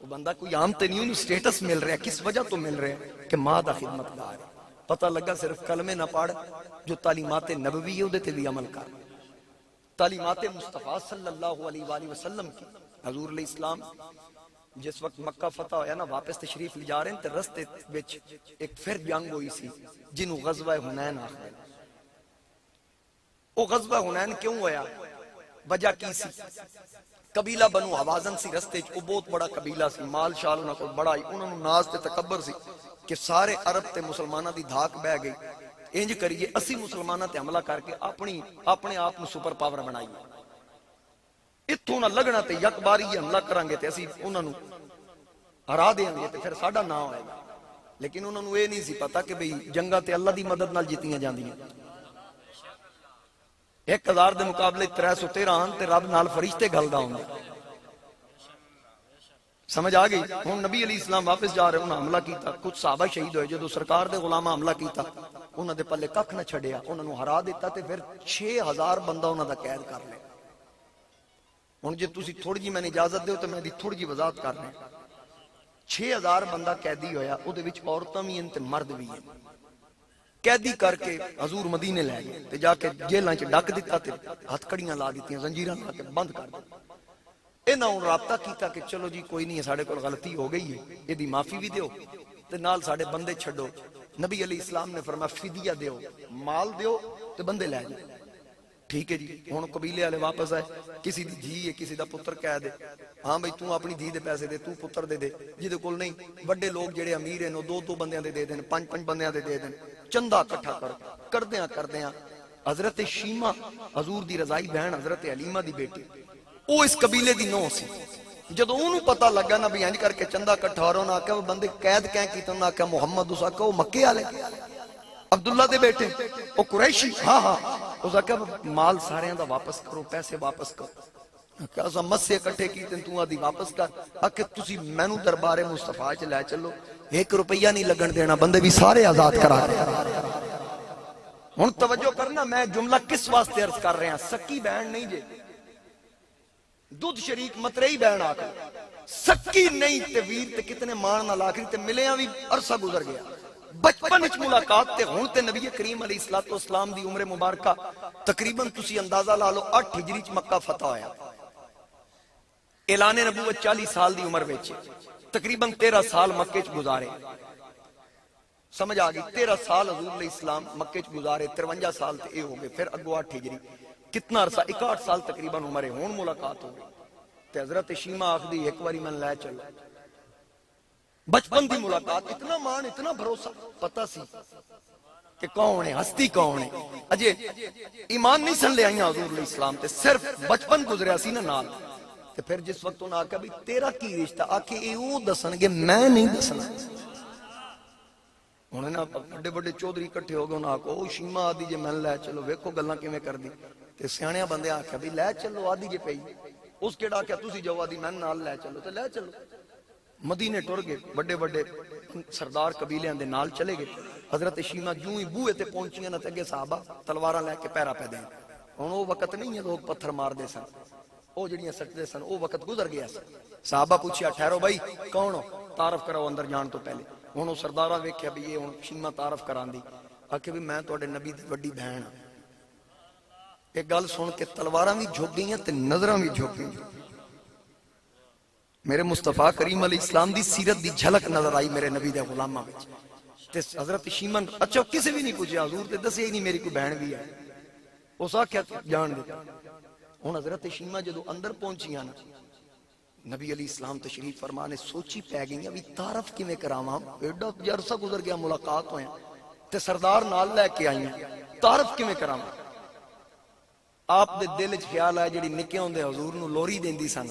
وہ بندہ کوئی عام تے نہیں انہوں سٹیٹس مل رہا ہے. کس وجہ تو مل رہا ہے کہ ماں دا خدمت گار ہے. پتہ لگا صرف کلمے نہ پڑھ جو تعلیمات نبوی ہے اودے تے بھی عمل کر. تعلیمات مصطفیٰ صلی اللہ علیہ وآلہ وسلم کی. حضور علیہ السلام جس وقت مکہ فتح ہویا نا واپس تشریف لے جا رہے ہیں تے رستے وچ ایک پھر جنگ ہوئی سی جنوں غزوہ حنین آکھدے. وہ غزوہ حنین کیوں ہویا؟ وجہ کی سی؟ قبیلہ بنو حوازن سی رستے وہ بہت بڑا قبیلہ سی. مال شال انہاں کول بڑا ہی. انہاں نوں ناز تے تکبر سی کہ سارے عرب تے مسلماناں دی دھاک بہ گئی. انج کریے اسی مسلماناں تے حملہ کر کے اپنے آپ نوں سپر پاور بنائیے. اتھوں نہ لگنا تے یک باری یہ حملہ کریں گے تے اسی انہاں نوں ہرا دیں گے تے پھر ساڈا نام ہوئے گا. لیکن انہاں نوں یہ نہیں سی پتا کہ بھئی جنگاں تے اللہ دی مدد نال جیتیاں جاندیاں. 1000 دے مقابلے 313 آن تے رب نال فرشتے گھلدا ہوندا. سمجھ آ گئی؟ ہن نبی علیہ السلام واپس جا رہے انہاں حملہ کیتا. کچھ صحابہ شہید ہوئے. جدوں سرکار دے غلاماں حملہ کیتا انہاں دے پلے ککھ نہ چھڈیا. انہاں نوں ہرا دیتا تے پھر 6000 بندہ انہاں دا قید کر لیا. ہن جے تسی تھوڑی جی میں اجازت دیو تے میں دی تھوڑی جی وضاحت کر رہا. 6000 بندہ قیدی ہویا. اودے وچ عورتاں وی ہیں تے مرد وی ہیں. قیدی کر کے حضور مدینے لے گئے تے جا کے جیلاں چ ڈک دتا تے ہتھ کڑیاں لا دتیاں زنجیراں لا کے بند کر دتا. انہاں نے رابطہ کیتا کہ چلو جی کوئی نہیں ساڈے کول غلطی ہو گئی ہے ایدی معافی بھی دیو تے نال ساڈے بندے چھڈو. نبی علیہ السلام نے فرمایا فدیہ دیو, مال دیو تے بندے لے جاؤ. ٹھیک ہے جی ہن قبیلے والے واپس آئے کسی دی دھی ہے کسی دا پتر کہہ دے ہاں بھائی تو اپنی دھی دے پیسے دے تو پتر دے دے جہدے کول نہیں بڑے لوگ جڑے امیر ہیں دو دو بندیاں دے دے دین پانچ پانچ بندیاں دے دے دین چندہ اکٹھا کردیاں حضرت شیمہ حضور دی رضائی بہن حضرت حلیمہ دی بیٹی او اس قبیلے دی نو سی جدو انہوں پتہ لگا نا بھی انج کر کے چندہ اکٹھا ہو رہا انہوں آکھا وہ بندے قید کہیں کیتا انہوں آکھا محمد اس آکھا وہ مکے والے عبداللہ دے بیٹے وہ قریشی ہاں ہاں اس آکھا مال سارے دا واپس کرو پیسے واپس کرو کہ اسا مسے اکٹھے کیتے تو آدھی واپس کر آکھا تسی مینوں دربار مصطفیٰ چ لے چلو 1 روپیہ نہیں لگن دینا بندے بھی سارے آزاد کرا دے ہن توجہ کرنا میں جملہ کس واسطے عرض کر رہے ہیں سکی بہن نہیں جے دودھ شریک مترئی بہن آکھا سکی نہیں تے ویر تے کتنے مان نال آخری تے ملیاں بھی عرصہ گزر گیا بچپن وچ ملاقات تے ہون تے نبی کریم علیہ الصلوۃ والسلام دی عمر مبارکہ تقریباً تسی اندازہ لا لو 8 ہجری چ مکہ فتح ہویا اعلان نبوت 40 سال دی عمر وچ تقریباً 13 سال مکے چ گزارے سمجھ آ گئی 13 سال حضور علیہ السلام مکے چ گزارے 53 سال تے اے ہو گئے پھر اگو 8 ہجری کتنا عرصہ 61 سال تقریباً عمر ہے ہون ملاقات ہو گئی تے حضرت شیمہ آخدی ایک باری میں لے چلو بچپن دی ملاقات اتنا مان اتنا بھروسہ پتہ سی کہ کون ہے ہستی کون ہے اجے ایمان نہیں سن لے آئیاں حضور علیہ السلام تے صرف بچپن گزریا سی نا نال تے پھر جس وقت انہوں نے آکھا بھی تیرا کی رشتہ آکھے اے او دسن گے میں نہیں دسنا انہوں نے بڑے بڑے چودھری کٹھے ہو گئے انہوں نے آکھا او شیمہ آدھی جے میں لے چلو ویکھو گلاں کیویں کر دی تے سیاںیاں بندے آکھا بھی لے چلو آدھی جے پئی اس کیڑا آکھا تسی جاؤ آدھی میں نال لے چلو تے لے چلو مدینے ٹر گئے بڑے بڑے سردار قبیلے دے نال چلے گئے حضرت شیمہ جوں ہی بوئے تے پہنچیاں نہ تے اگے صحابہ تلواراں لے کے پیرا پے دے ہن او وقت نہیں ہے لوگ پتھر مار دے سن او جڑیاں سٹدے سن او وقت گزر گیا سی صحابہ پوچھیا ٹھہرو بھائی کون ہو تعارف کراؤ اندر جان تو پہلے ہن او سرداراں ویکھیا بھی یہ ہن شیمہ تعارف کراندی آکھے بھی میں تواڈے نبی دی وڈی بہن ہاں ایک گل سن کے تلواراں وی جھک گئیاں تے نظراں وی جھک گئیاں میرے مصطفیٰ کریم علیہ السلام دی سیرت دی جھلک نظر آئی میرے نبی دے غلاماں وچ تے حضرت شیمہ اچھا کسے بھی نہیں پوچھا حضور تے دسیا ہی نہیں میری کوئی بہن بھی ہے اس آکھیا جان دیتا ہن حضرت شیمہ جدو اندر پہنچیاں نا نبی علیہ السلام تشریف فرما نے سوچی پہ گئیاں بھی تعارف کیویں کراواں ایڈا عرصہ گزر گیا ملاقات ہوئے تے سردار نال لے کے آئیاں تعارف کیویں کراواں آپ دے دل وچ خیال آیا جڑی نکے ہوندے حضور نو لوری دیندی سن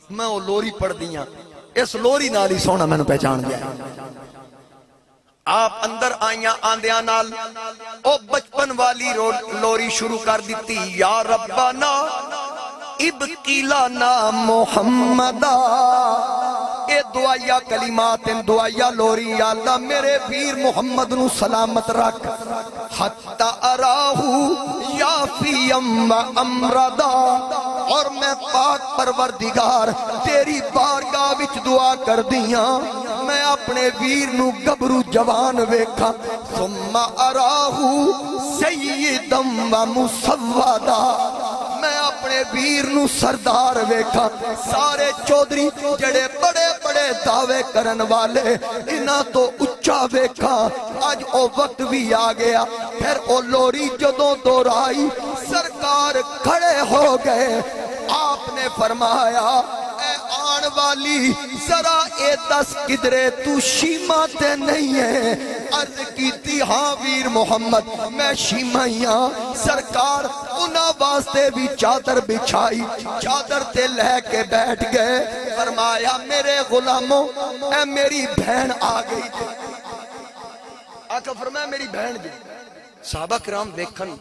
میں وہ لوری پڑھ دیاں اس لوری نال ہی سونا میں نے پہچان گیا آپ اندر آئیاں آندیاں نال او بچپن والی لوری شروع کر دیتی یا ربنا ابکی لنا محمدہ اے دعائیا کلمات دعائیا لوری یا اللہ میرے پیر محمد نو سلامت رکھ حتی اراہو یا فی امردا اور میں پاک پروردگار تیری بارگاہ وچ دعا کر دیاں میں اپنے ویر نو گبرو جوان ویکھا ثم اراہو سیدم و مسودا میں اپنے ویر نو سردار ویکھا سارے چودھری جڑے بڑے بڑے دعوے کرن والے انہاں تو اچھا ویکھا آج او وقت بھی آ گیا پھر او لوری جدوں دورائی سرکار کھڑے ہو گئے آپ نے فرمایا اے آن والی ذرا اے دس کدرے تو شیمہ تے نہیں ہے عرض کیتی ہاں ویر محمد میں شیمہ ہاں سرکار انہاں واسطے بھی چادر بچھائی چادر تے لے کے بیٹھ گئے فرمایا میرے غلاموں اے میری بہن آ گئی تھی آقا فرمایا میری بہن جی صحابہ کرام دیکھن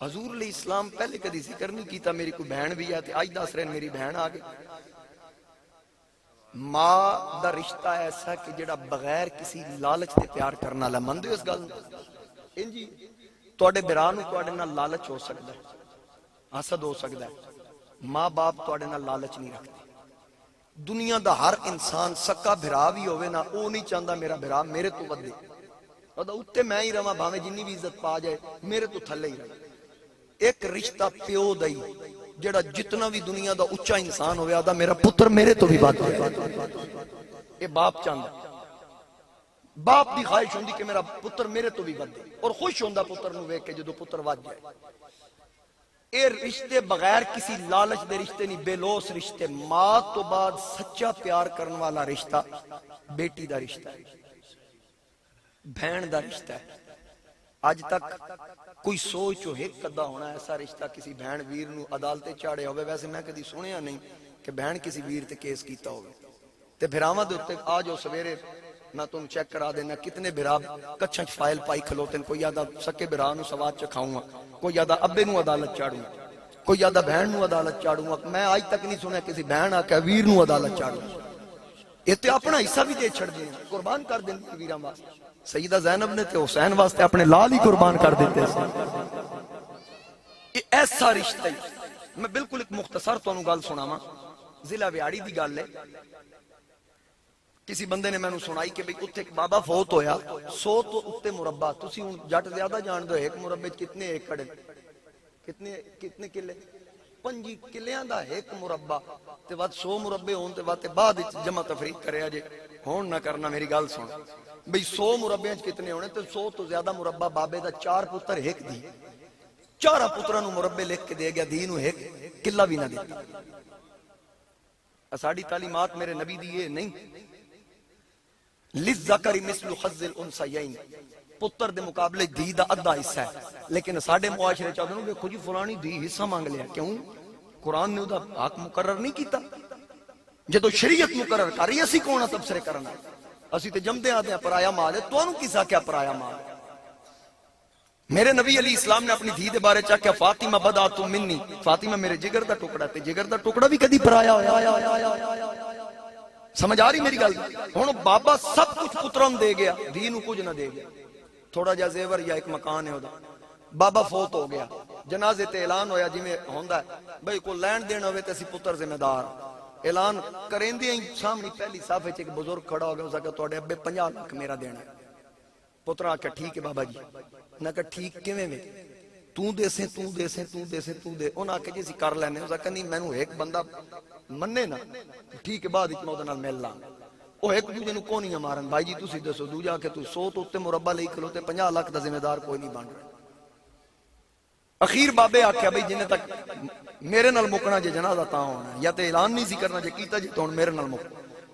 حضور علیہ السلام پہلے کدی ذکر نہیں کیتا میری کوئی بہن بھی ہے آج دس رہے میری بہن آ گئی ماں دا رشتہ ایسا کہ جڑا بغیر کسی لالچ دے پیار کرنا لے مندے اس گل انجی توڑے برانو توڑے نہ لالچ ہو سکتا ہے حسد ہو سکتا ہے ماں باپ توڑے نہ لالچ نہیں رکھتے دنیا دا ہر انسان سکا بھرا بھی ہوئے نہ او نہیں چاہتا میرا بھرا میرے تو ودے اتے میں ہی رہا بھاویں جنی بھی عزت پا جائے میرے تو تھلے ہی رہا ایک رشتہ پیو دئی جڑا جتنا بھی دنیا دا اچھا انسان ہویا دا میرا پتر میرے تو بھی بات ہے اے باپ چاہتا باپ دی خواہش ہوندی کہ میرا پتر میرے تو بھی بات ہے اور خوش ہوندہ پتر نو وے کے جدو پتر واد جائے اے رشتے بغیر کسی لالچ دے رشتے نہیں، بے لوس رشتے، ماں تو بعد سچا پیار کرنے والا رشتہ بیٹی دا رشتہ ہے، بہن دا رشتہ ہے۔ اج تک کوئی سوچو ایک کدا ہونا ایسا رشتہ کسی بہن ویر نو عدالتے چاڑے ہوئے، ویسے میں کدی سنیا نہیں کہ بہن کسی ویر تے کیس کیتا ہوئے۔ تے بھراواں دے اوتے آ جاؤ سویرے میں تم چیک کرا دینا کتنے بھرا کچھاں چ فائل پائی کھلوتے، کوئی آدھا سکے بھرا نو سواد چکھاؤں گا، کوئی آدھا ابے نو عدالت چاڑوں گا، کوئی آدھا بہن نو عدالت چاڑوں گا۔ میں آج تک نہیں سنیا کسی بہن آ کے ویر نو عدالت چاڑوں گا۔ یہ تے اپنا حصہ بھی دے چھڑ دیں، قربان کر دیں ویراں واسطے۔ سیدہ زینب نے تے حسین واسطے اپنے لال ہی قربان کر دیتے ہیں۔ یہ ایسا رشتہ ہی میں بالکل ایک مختصر تو گل سناواں، ضلع ویاڑی دی گل ہے۔ کسی بندے نے میں نے سنائی کہ بھئی اتھے ایک بابا فوت ہویا، 100 تو اتے مربع، تسی ہن جٹ زیادہ جان دو ایک مربع کتنے ایکڑ کتنے کلے، 5 کلیاں دا ایک مربع تے بعد 100 مربع ہون تے بعد بعد جمع تفریق کریا جے ہون نہ کرنا، میری گل سن بھئی 100 مربع کتنے ہونے تے 100 تو زیادہ مربع بابے دا 4 پتر ایک دی، 4 پتراں نو مربع لکھ کے دے گیا، دی نو ایک قلہ بھی نہ دیتا۔ ساڈی تعلیمات میرے نبی دی یہ نہیں، للذکر مثل حظ الانثیین، پتر دے مقابلے دی دا ادھا حصہ ہے، لیکن ساڈے معاشرے چاہتے ہیں کہ جی فلانی دی حصہ مانگ لیا، کیوں؟ قرآن نے دا حق مقرر نہیں کیتا، جدو شریعت مقرر کر رہی اسی کون تبصرے کرنا، اسی تے جمدے آتے ہیں پرایا مال ہے، تو انہوں کسا کیا پرایا مال ہے؟ میرے نبی علیہ السلام نے اپنی دھی دے بارے چاہ کیا فاطمہ بدات منی، فاطمہ میرے جگر دا ٹکڑا تے جگر دا ٹکڑا بھی کدی پرایا ہویا۔ سمجھ آ رہی میری گل؟ ہن بابا سب کچھ پتروں دے گیا، دھی نو کچھ نہ دے گیا، تھوڑا جا زیور یا ایک مکان ہے ہودا۔ بابا فوت ہو گیا، جنازے تے اعلان ہویا جی میں ہوندا ہے بھئی کو لین دین ہوئے تے اسی پتر ذمہ دار، اعلان کریندے ہی سامنے پہلی صف وچ ایک بزرگ کھڑا ہو گیا، اس کہ تواڈے ابے 50 لاکھ میرا دینا ہے۔ پتر آ کے ٹھیک ہے بابا جی، نہ کہ ٹھیک کیویں وے تو دے سے تو دے سے تو دے سے تو دے، انہاں کہ جی اسی کر لینے، اس کہ نہیں مینوں ایک بندہ مننے نا ٹھیک ہے بعد وچ میں اودے نال مل لاں۔ او ایک دوجے نوں کونیاں مارن، بھائی جی تسی دسو دوجا کہ تو 100 تو تے مربع لئی کھلو تے 50 لاکھ دا ذمہ دار کوئی نہیں بن رہا۔ اخیر بابے آکھیا بھئی جنے تک میرے نال مکنا جے جنازہ تاں ہونا، یا تے اعلان نہیں سی کرنا جے کیتا جے تو ہن میرے نال مک۔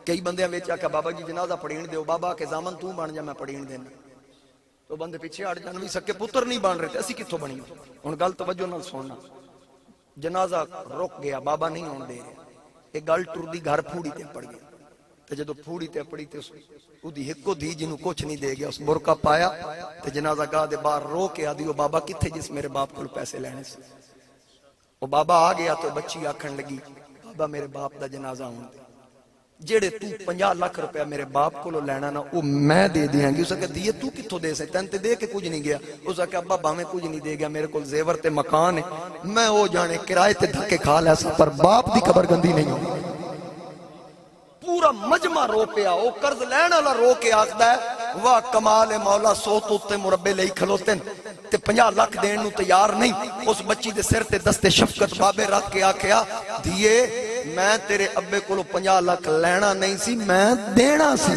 کئی بندیاں وچ آکھیا بابا جی جنازہ پڑھین دیو، بابا کہ زامن تو بن جا میں پڑھین دینا، تو بندے پیچھے ہٹ جان، بھی سکے پتر نہیں بن رہے تھے اسی کتھوں بنی۔ ہن گل توجہ نال سننا، جنازہ رک گیا، بابا نہیں ہون دے رہے، ایک گل ٹردی گھر پھوڑی تے پڑ گئی، تے جدو پھوڑی تے پڑی تے اودی ہکو دھی جنوں کچھ نہیں دے گیا، اس برقع پایا تے جنازہ گاہ دے باہر رو کے آدھی او بابا کتھے جس میرے باپ کو پیسے لینے سے۔ وہ بابا آ گیا تو بچی آکھن لگی بابا میرے باپ دا جنازہ ہون دے، جیڑے تو 50 لاکھ روپیہ میرے باپ کو لینا نا وہ میں دے دیاں گی۔ اسے کہا دیئے تو کتھوں دے سے، تین تے دے کے کچھ نہیں گیا۔ اسے کہا ابا باہمیں کچھ نہیں دے گیا، میرے کو زیور تے مکان ہے، میں وہ جانے کرائے تے دھکے کھا لیا سا، پر باپ دی خبر گندی نہیں ہوں۔ پورا مجمع رو پیا، وہ قرض لین والا رو کے آکھدا ہے واہ کمال ہے مولا، 100 تو تے مربع لئی کھلوتے تے 50 لاکھ دین نو تیار نہیں۔ اس بچی دے سر تے دستے شفقت بابے رکھ کے آکھیا دیئے میں تیرے ابے کو 50 لاکھ لینا نہیں سی، میں دینا سی،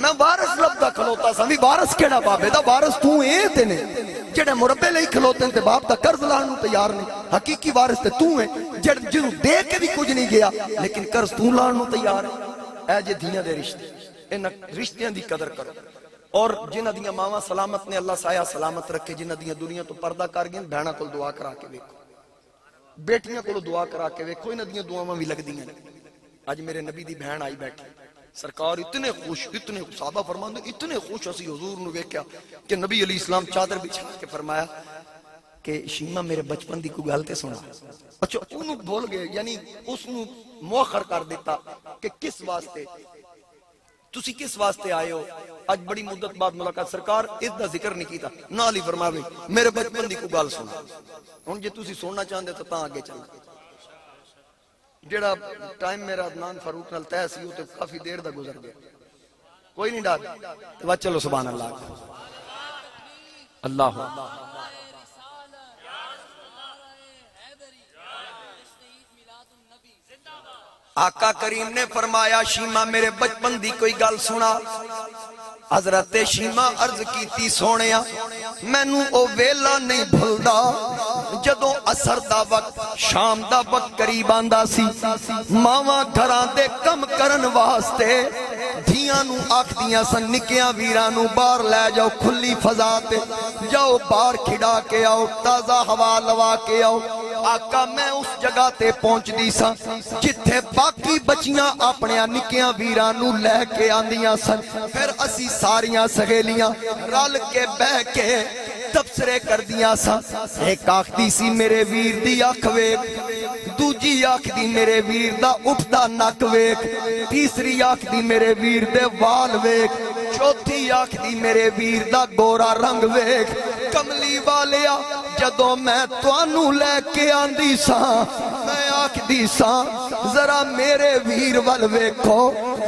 میں وارث لبدا کھلوتا سا، بھی وارث کیڑا بابے دا، وارث تو اے تے نے جڑے مربع لئی کھلوتے تے باپ دا قرض لان نو تیار نہیں، حقیقی وارث تے تو ہے جنوں دے کے بھی کچھ نہیں گیا لیکن قرض تو لان نو تیار ہے۔ اے جے دھیاں دے رشتے، ان رشتیاں دی قدر کرو، اور جنہ دیاں ماواں سلامت نے اللہ سایہ سلامت رکھے، جنہ دیاں دنیا تو پردہ کر گئیں بہناں کول دعا کرا کے ویکھو، بیٹیاں کو دعا کرا کے ویکھو، انہاں دیاں دعاواں بھی لگ دیاں۔ اج میرے نبی دی بہن آئی بیٹھی، سرکار اتنے خوش، اتنے صحابہ فرماندے اتنے خوش اسی حضور نو ویکھیا کہ نبی علیہ السلام چادر بچھا کے فرمایا کہ شیمہ میرے بچپن دی کوئی گل تے سنا۔ اچھا انہوں بھول گئے، یعنی اس نو مؤخر کر دیتا کہ کس واسطے تسی کس واسطے آئے ہو، اج بڑی مدت بعد ملاقات، سرکار اس دا ذکر نہیں کیتا، نال ہی فرماوے میرے بچپن دی کوئی گل سنا۔ ہن جے تسی سننا چاہندے تو تاں اگے چلنا، جڑا ٹائم میرا عدنان فاروق نال طے سی وہ تے کافی دیر دا گزر گیا، کوئی نہیں ڈر تو چلو سبحان اللہ اللہ۔ آقا کریم نے فرمایا شیمہ میرے بچپن دی کوئی گل سنا۔ حضرت شیمہ عرض کیتی سونیا مینوں او ویلا نہیں بھلدا جدوں اثر دا وقت شام دا وقت قریب آندا سی ماواں گھراں دے کم کرن واسطے دھیاں نو آکھدیاں سن نکیاں ویراں نو باہر لے جاؤ کھلی فضا تے جاؤ باہر کھڑا کے آؤ تازہ ہوا لوا کے آؤ آقا میں اس جگہ تے پہنچ دی سا جتھے باقی بچیاں اپنے نکیاں ویراں نو لے کے آندیاں سن پھر اسی ساریاں سہیلیاں رل کے بہ کے تبصرے کر دیا سا ایک آخدی سی میرے ویر دی آنکھ ویکھ دوجی آخدی میرے ویر دا اٹھدا نک ویکھ تیسری آخدی میرے ویر دے وال ویکھ چوتھی آخدی میرے ویر دا گورا رنگ ویکھ کملی والیا جدوں میں توانو لے کے آندی سا میں آخدی سا ذرا میرے ویر ول ویکھو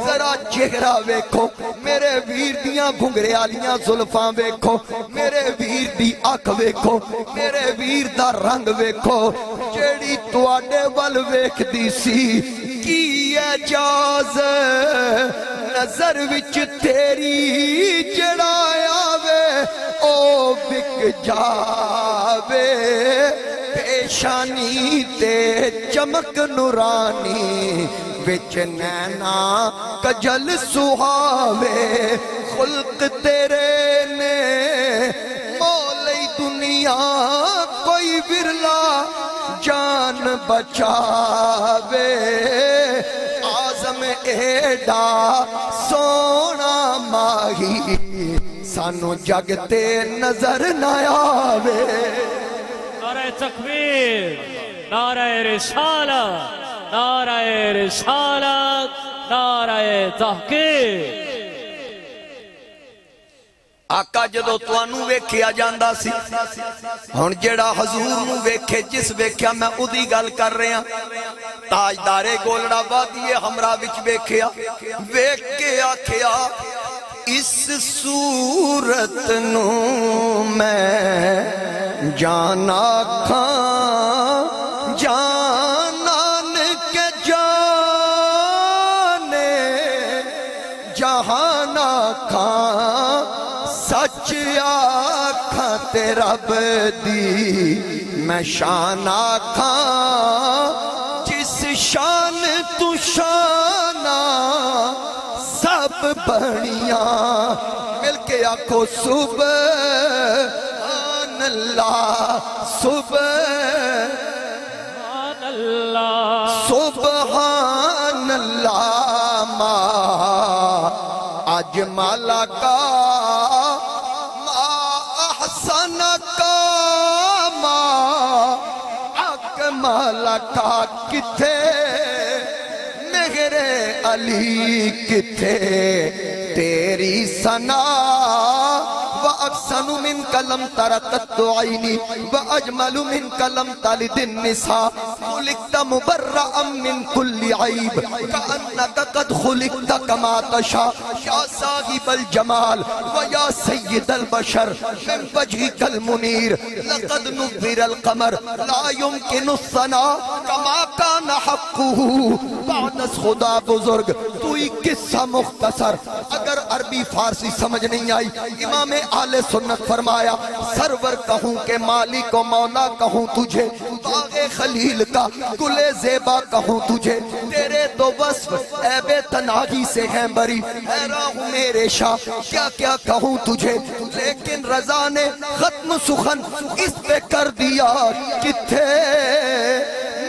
ذرا چہرہ ویکھو میرے ویر دیاں گھنگرے آلیاں زلفاں ویکھو میرے ویر دی آنکھ ویکھو میرے ویر دا رنگ ویکھو جیڑی تواڈے ول ویکھ دی سی کی اعجاز نظر وچ تیری جڑا آوے او بک جاوے پیشانی تے چمک نورانی وچ نینا کجل سہاوے خلق تیرے نے مولی دنیا کوئی ورلا جان بچاوے آزم ایڈا سونا ماہی سانو جگتے نظر نہ آوے نعرہ تکبیر نعرہ رسالت نعرہ رسالت نعرہ تحقیق آقا جدو توانو ویکھیا جاندا سی ہن جڑا حضور نو ویکھے جس ویکھیا میں اودی گل کر رہا تاجدار گولڑا وادی ہمراہ وچ ویکھیا ویکھ کے آکھیا اس صورت نو میں جانا کھاں جانان کے جانے جہانا کھاں سچ آکھاں تے رب دی میں شان آکھاں جس شان تو شانہ سب بڑیاں مل کے آکھو سبحان اللہ سبحان اللہ سبحان اللہ ما اجمل کا ما احسن کا ما اکمل کا کتھے میرے علی کتھے تیری ثنا وَأَحْسَنُ مِنْكَ لَمْ تَرَ قَطُّ عَيْنِي وَأَجْمَلُ مِنْكَ لَمْ تَلِدِ النِّسَاءُ خُلِقْتَ مُبَرَّأً مِنْ كُلِّ عَيْبٍ كَأَنَّكَ قَدْ خُلِقْتَ كَمَا تَشَاءُ يَا صَاحِبَ الْجَمَالِ وَيَا سَيِّدَ الْبَشَرِ مِنْ وَجْهِكَ الْمُنِيرِ لَقَدْ نُبِّرَ الْقَمَرُ لَا يُمْكِنُ الثَّنَاءُ كَمَا كَانَ حَقُّهُ بعد خدا بزرگ تو ہی قصہ مختصر اگر عربی فارسی سمجھ نہیں آئی امام اہل سنت فرمایا سرور کہوں کہ مالک و مولا کہوں تجھے باغ خلیل کا گل زیبا کہوں تجھے تیرے دو وصف عیب تناہی سے ہیں بری حیران ہوں میرے شاہ کیا کیا کہوں تجھے لیکن رضا نے ختم سخن اس پہ کر دیا کتھے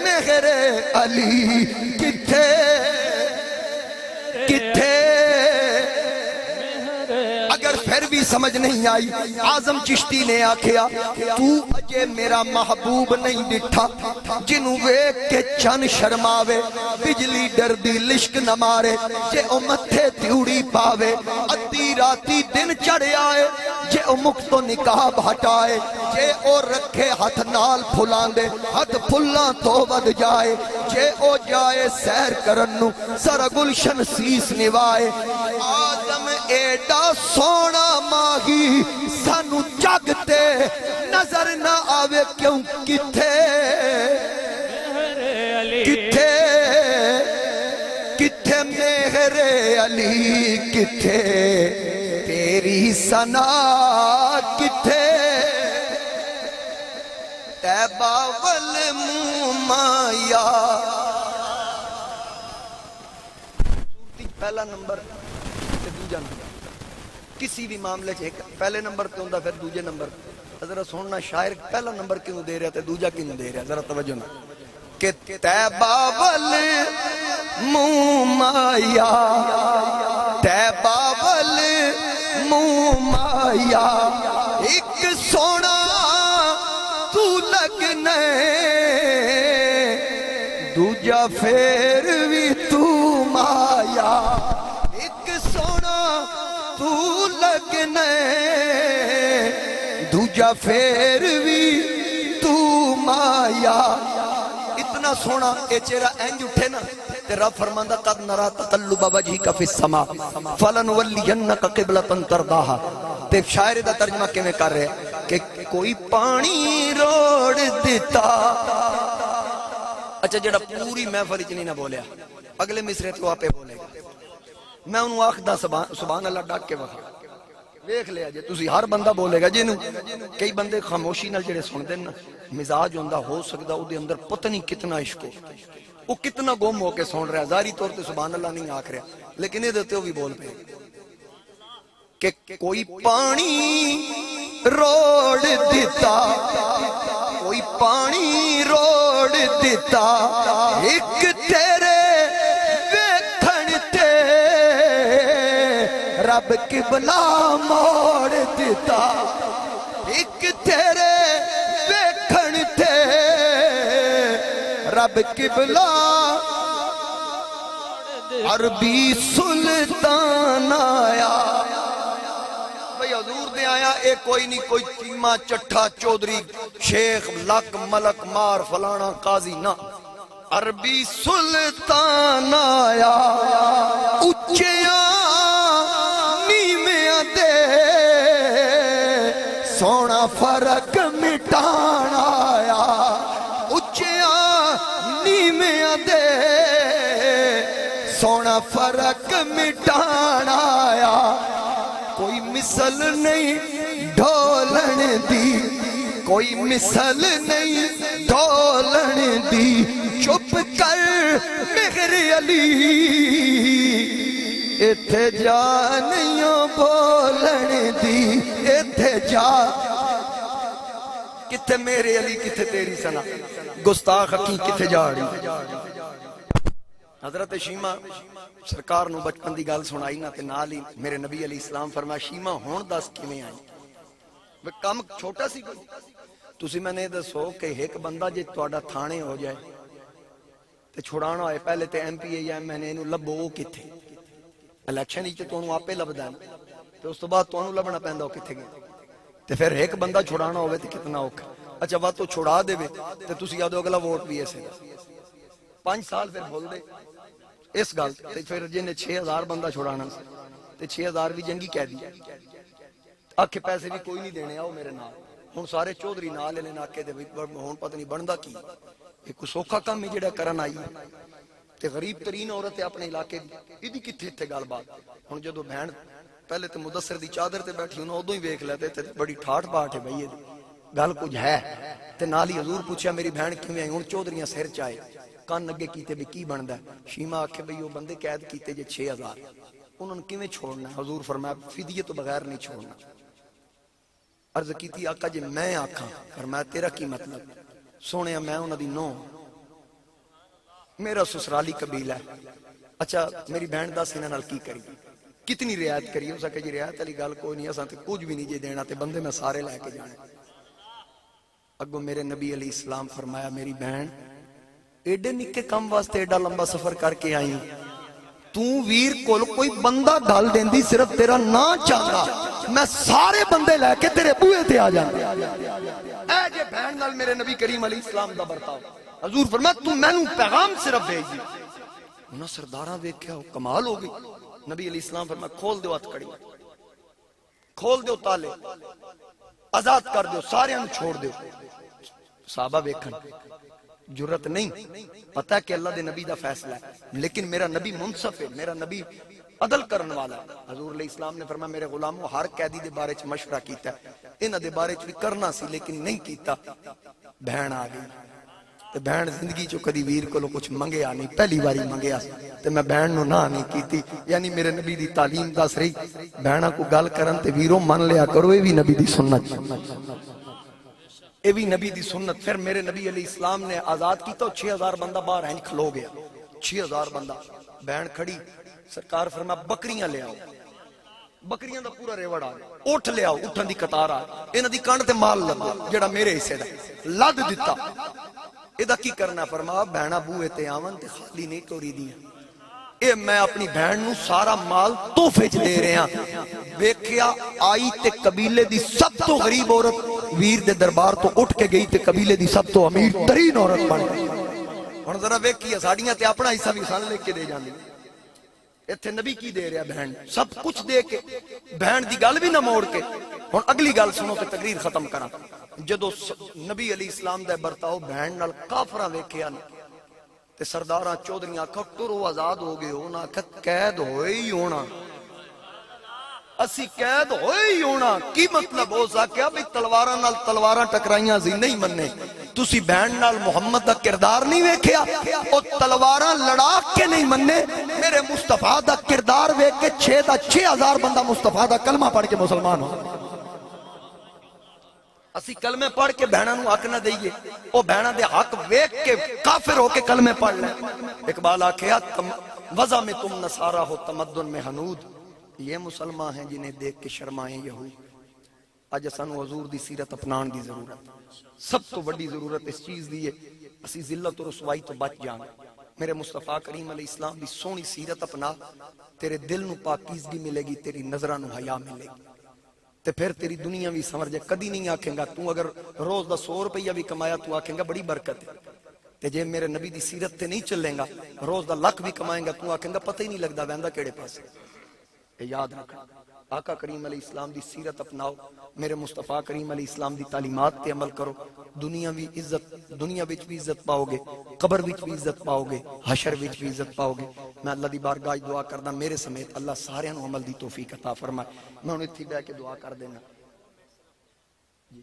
میرے علی کتھے کتھے اگر پھر بھی سمجھ نہیں آئی اعظم چشتی نے آکھیا تو اجے میرا محبوب نہیں ڈٹھا جنوں ویکھ کے چن شرماوے بجلی ڈر دی لشک نہ مارے جے او متھے تیوڑی پاوے ادھی راتی دن چڑھ آئے جے او مکھ تو نکاب ہٹائے جے او رکھے ہاتھ نال پھلان دے ہاتھ پھلاں تو ود جائے جے او جائے سیر کرنو سر گلشن سیس نوائے آدم ایڈا سونا ماہی سانو جگتے نظر نہ آوے کیوں کتھے کتھے کتھے میرے علی کتھے تیری ثنا کتھے تیبہ والمومایا پہلا نمبر تے دوجا نمبر کسی بھی معاملے چ پہلے نمبر تے ہوندا پھر دوجے نمبر ذرا سننا شاعر پہلا نمبر کیوں دے رہا تے دوجا کیوں دے رہا ذرا توجہ نہ کہ تیبہ والمومایا تیبہ والمومایا ایک سونا تو لگنے دوجا پھر بھی تو مایا ایک سونا تو لگنے دوجا پھر بھی تو مایا اتنا سونا اے چہرہ اینج اٹھے نا تے رب فرماندا قد نرا تقلب وجهك في السماء فلنولينك قبلة ترضاها تے شاعر دا ترجمہ کیویں کر رہے کہ کوئی پانی روڑ دیتا اچھا جڑا پوری محفل وچ نہیں نہ بولیا اگلے مصرے تو آپے بولے گا میں انہوں آکھدا سبحان اللہ ڈاک کے وقت دیکھ لیا جے تسی ہر بندہ بولے گا جنوں کئی بندے خاموشی نال جڑے سن دین نا مزاج ہوندا ہو سکدا او دے اندر پتہ نہیں کتنا عشق ہو وہ کتنا گم ہو کے سن رہا ہے ظاہری طور تے سبحان اللہ نہیں آکھ رہا لیکن یہ دیتے ہو بھی بول پہ کہ کوئی پانی روڑ دیتا کوئی پانی روڑ دیتا ایک تیرے ویکھن تے رب قبلہ موڑ دیتا ایک تیرے ویکھن تے رب قبلہ عربی سلطان آیا بھئی حضور دے آیا اے کوئی نہیں کوئی چیمہ چٹھا چودری شیخ لک ملک مار فلانا قاضی نہ عربی سلطان آیا اچھیاں نیمیاں دے سونا فرق مٹان آیا اچھیاں نیمیاں دے سونا فرق مٹان آیا کوئی مثل نہیں ڈھولن دی کوئی مثل نہیں ڈھولن دی چپ کر مہر علی ایتھے جا نہیں بولن دی ایتھے جا کتھے میرے علی کتھے تیری سنا گستاخ حقی کتھے جا رہی حضرت شیمہ سرکار نو بچپن دی گل سنائی نا تے نال ہی میرے نبی علیہ السلام فرمایا شیمہ ہون دس کیویں آئی وہ کم چھوٹا سی کوئی تسی میں نے دسو کہ ایک بندہ جے تہاڈا تھانے ہو جائے تے چھڑانا ہوئے پہلے تے ایم پی اے یا ایم این اے نو لبو او کتھے الیکشن وچ تانوں آپے لبدا ہے تے اس تو بعد تانوں لبنا پیندا او کتھے گئے تے پھر ایک بندہ چھڑانا ہوئے تے کتنا اوکھا اچھا بات تو چھڑا دے تے تسی یاد اگلا ووٹ بھی ایسے 5 سال پھر بول دے اس گل تے پھر جن 6000 بندہ چھڑانا تے 6000 بھی جنگی کہہ دی آکھے پیسے بھی کوئی نہیں دینے آؤ میرے نال ہن سارے چودھری نال نے ناکے تے ہن پتہ نہیں بندا کی ایک سوکھا کام ہی جڑا کرن آئی تے غریب ترین عورت ہے اپنے علاقے دی ایدی کتھے تے گل بات ہن جدوں بہن پہلے تے مدثر دی چادر تے بیٹھی انہوں ادوں ہی ویکھ لے تے بڑی ٹھاٹ باٹ ہے بھئی گل کچھ ہے تے نال ہی حضور پوچھیا میری بہن کیویں آئی ہن چودھریاں سر چائے کان اگے کیتے بھی کی بندا ہے شیمہ آکھے بھئی وہ بندے قید کیتے جے 6000 انہوں نے کیویں چھوڑنا ہے حضور فرمایا فدیے تو بغیر نہیں چھوڑنا عرض کیتی آقا جے میں آکھاں فرمایا تیرا کی مطلب سونیا میں انہاں دی نو میرا سسرالی قبیلہ ہے اچھا میری بہن دس انہاں نال کی کری کتنی رعایت کری ہو سکے جی رعایت علی گل کوئی نہیں اساں تے کچھ بھی نہیں جے دینا تے بندے میں سارے لے کے جانے اگوں میرے نبی علیہ السلام فرمایا میری بہن ایڈے نکے کم واسطے ایڈا لمبا سفر کر کے آئی تو ویر کول کوئی بندہ گل دیندی صرف تیرا نا چاہتا میں سارے بندے لے کے تیرے بوئے تے آ جاندے اے جے بہن نال میرے نبی کریم علیہ السلام دا برتاؤ حضور فرمایا تو مینوں پیغام صرف بھیج دی انہاں سرداراں ویکھیا کمال ہو گئی نبی علیہ السلام فرمایا کھول دیو ہتھ کڑی کھول دیو تالے آزاد کر دیو سارے انہوں چھوڑ دیو صحابہ ویکھن جرت نہیں پتہ ہے کہ اللہ دے نبی دا فیصلہ ہے لیکن میرا نبی منصف ہے میرا نبی عدل کرن والا ہے۔ حضور علیہ السلام نے فرمایا میرے غلاموں ہر قیدی دے بارے چ مشورہ کیتا ہے، انہاں دے بارے چ بھی کرنا سی لیکن نہیں کیتا۔ بہن آ گئی تے بہن زندگی چ کدی ویر کولو کچھ منگیا نہیں، پہلی باری منگیا تے میں بہن نو نہ نہیں کیتی، یعنی میرے نبی دی تعلیم دس رہی بہناں کو گل کرن تے ویرو من لیا کرو، اے بھی نبی دی سنت، اے بھی نبی دی سنت۔ پھر میرے نبی علیہ السلام نے آزاد کیتا، 6000 بندہ باہر اینج کھلو گیا، 6000 بندہ، بہن کھڑی، سرکار فرمایا بکریاں لے آؤ، بکریاں دا پورا ریوڑ آ گیا، اٹھ لے آؤ، اٹھن دی قطار آ گئی، انہاں دی کنڈ تے مال لد جڑا میرے حصے دا لد دتا، ادا کی کرنا؟ فرمایا بہنا بوئے تے آون تے خالی نہیں ٹوری دیاں، اے میں اپنی بہن نو سارا مال تحفے چ دے رہے ہاں۔ ویکھیا آئی تے قبیلے دی سب تو غریب عورت ویر دے دربار تو اٹھ کے گئی تے قبیلے دی سب تو امیر ترین عورت بن گئی۔ ہن ذرا ویکھیا ساڈیاں تے اپنا حصہ بھی سن لے کے دے جاندی، ایتھے نبی کی دے رہا بہن سب کچھ دے کے، بہن دی گل بھی نہ موڑ کے۔ ہن اگلی گل سنو تے تقریر ختم کراں۔ جدو نبی علیہ السلام دا برتاؤ بہن نال کافراں ویکھیا تے سرداراں چودھریاں آکھا ٹرو آزاد ہو گئے ہو، نہ آکھا قید ہوئے ہی ہونا، اسی قید ہوئے ہی ہونا۔ کی مطلب ہو سکیا بھی تلواراں نال تلواراں ٹکرائیاں زی نہیں مننے، تسی بہن نال محمد دا کردار نہیں ویکھیا، او تلواراں لڑا کے نہیں مننے، میرے مصطفیٰ دا کردار ویکھ کے 6000 بندہ مصطفیٰ دا کلمہ پڑھ کے مسلمان ہو۔ اسی کلمے پڑھ کے بہناں نو حق نہ دئیے، او بہناں دے حق ویکھ کے کافر ہو کے کلمے پڑھ لیں۔ اقبال آکھیا وضع میں تم نصارہ ہو تمدن میں حنود، یہ مسلمان ہیں جنہیں دیکھ کے شرمائیں یہود۔ اج سانو حضور دی سیرت اپنان دی ضرورت، سب تو بڑی ضرورت اس چیز دی ہے اسی ذلت و رسوائی تو بچ جانا۔ میرے مصطفیٰ کریم علیہ السلام دی سونی سیرت اپنا، تیرے دل نو پاکیزگی ملے گی، تیری نظراں نو حیا ملے گی، تے پھر تیری دنیا بھی سمجھ جائے۔ کدی نہیں آکھیں گا تو اگر روز دا 100 روپیہ بھی کمایا تو آکھیں گا بڑی برکت ہے، تے جے میرے نبی دی سیرت تے نہیں چلیں گا روز دا لکھ بھی کمائیں گا تو آکھیں گا پتہ ہی نہیں لگدا ویندا کیڑے پاسے۔ اے یاد رکھنا، آقا کریم علیہ السلام دی سیرت اپناؤ، میرے مصطفیٰ کریم علیہ السلام دی تعلیمات تے عمل کرو، دنیا وچ بھی عزت پاؤ گے، قبر وچ بھی عزت پاؤ گے، حشر وچ بھی عزت پاؤ گے۔ میں اللہ دی بارگاہ دعا کردا میرے سمیت اللہ سارے نو عمل دی توفیق عطا فرمائے۔ میں ہن ایتھے بیٹھ کے دعا کر دینا جی،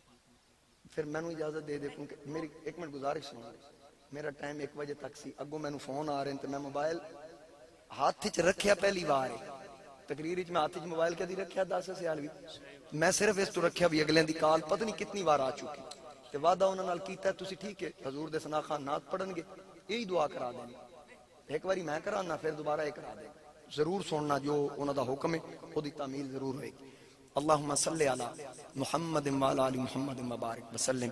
پھر مینوں اجازت دے دے کیونکہ میری ایک منٹ گزارش سنو، میرا ٹائم 1 بجے تک سی، اگوں مینوں فون آ رہے ہیں تے میں موبائل ہاتھ وچ رکھیا پہلی بار تقریر وچ، میں ہاتھ وچ موبائل کدی رکھیا 10 سال بھی، میں صرف اس تو رکھیا بھی اگلے دی کال پتہ نہیں کتنی بار آ چکی، تے وعدہ انہاں نال کیتا ہے تسی ٹھیک ہے حضور دے ثنا خان نعت پڑھن گے یہی دعا کرا دیں، ایک باری میں کرانا پھر دوبارہ ایک کرا دیں، ضرور سننا جو انہاں دا حکم ہے او دی تعمیل ضرور ہوئے گی۔ اللہم صلی علی محمد وعلی آل محمد مبارک وسلم۔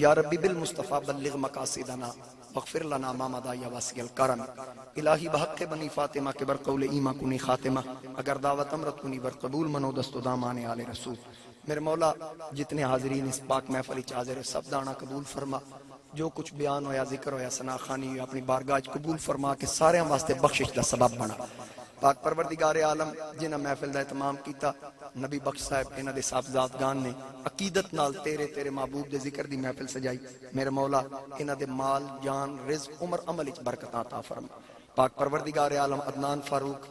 یا ربی بالمصطفیٰ بلغ مقاصدنا واغفر لنا ما مضى یا واسع الکرم۔ الہی بحق بنی فاطمہ کے برقول ایمہ کنی خاتمہ، اگر دعوت امرت کنی برقبول منو دست و دامان آل رسول۔ میرے مولا جتنے حاضرین اس پاک محفل حاضر ہے سب دانا قبول فرما، جو کچھ بیان ہویا ذکر ہویا ثنا خوانی ہویا اپنی بارگاہ قبول فرما کے سارے واسطے بخشش دا سبب بنا۔ پاک پروردگار عالم جنہاں محفل دا اہتمام کیتا، نبی بخش صاحب انہاں دے صاحبزادگان نے عقیدت نال تیرے محبوب دے ذکر دی محفل سجائی، میرے مولا انہاں دے مال جان رزق عمر عمل وچ برکت عطا فرما۔ پاک پروردگار عالم عدنان فاروق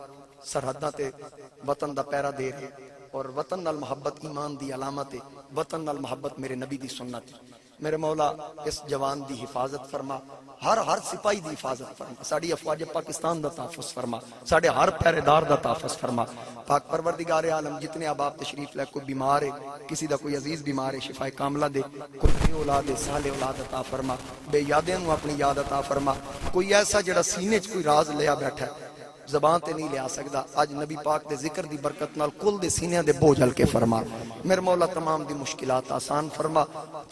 سرحداں تے وطن دا پہرا دے رہے، اور وطن نال محبت ایمان دی علامت ہے، وطن نال محبت میرے نبی دی سنت، میرے مولا اس جوان دی حفاظت فرما، ہر سپاہی دی حفاظت فرما، ساڑی افواج پاکستان دا تحفظ فرما، ساڑے ہر پہرے دار دا تحفظ فرما۔ پاک پروردگار عالم جتنے احباب تشریف لے، کوئی بیمار ہے، کسی دا کوئی عزیز بیمار ہے، شفا کاملہ دے، کوئی نئی اولاد ہے صالح اولاد عطا فرما، بے یادیں نو اپنی یاد عطا فرما، کوئی ایسا جڑا سینے چ کوئی راز لیا بیٹھا ہے زبان تے نہیں لیا سکدا، آج نبی پاک دے ذکر دی برکت نال کل دے سینے دے بوجھ ہلکے فرما، میرے مولا تمام دی مشکلات آسان فرما،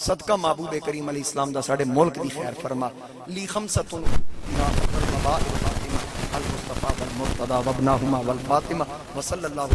صدقہ محبوب کریم علیہ السلام دا ساڑے ملک دی خیر فرما۔ لی خمسۃ المصطفیٰ والمرتضیٰ وابناہما والفاطمہ وصلی اللہ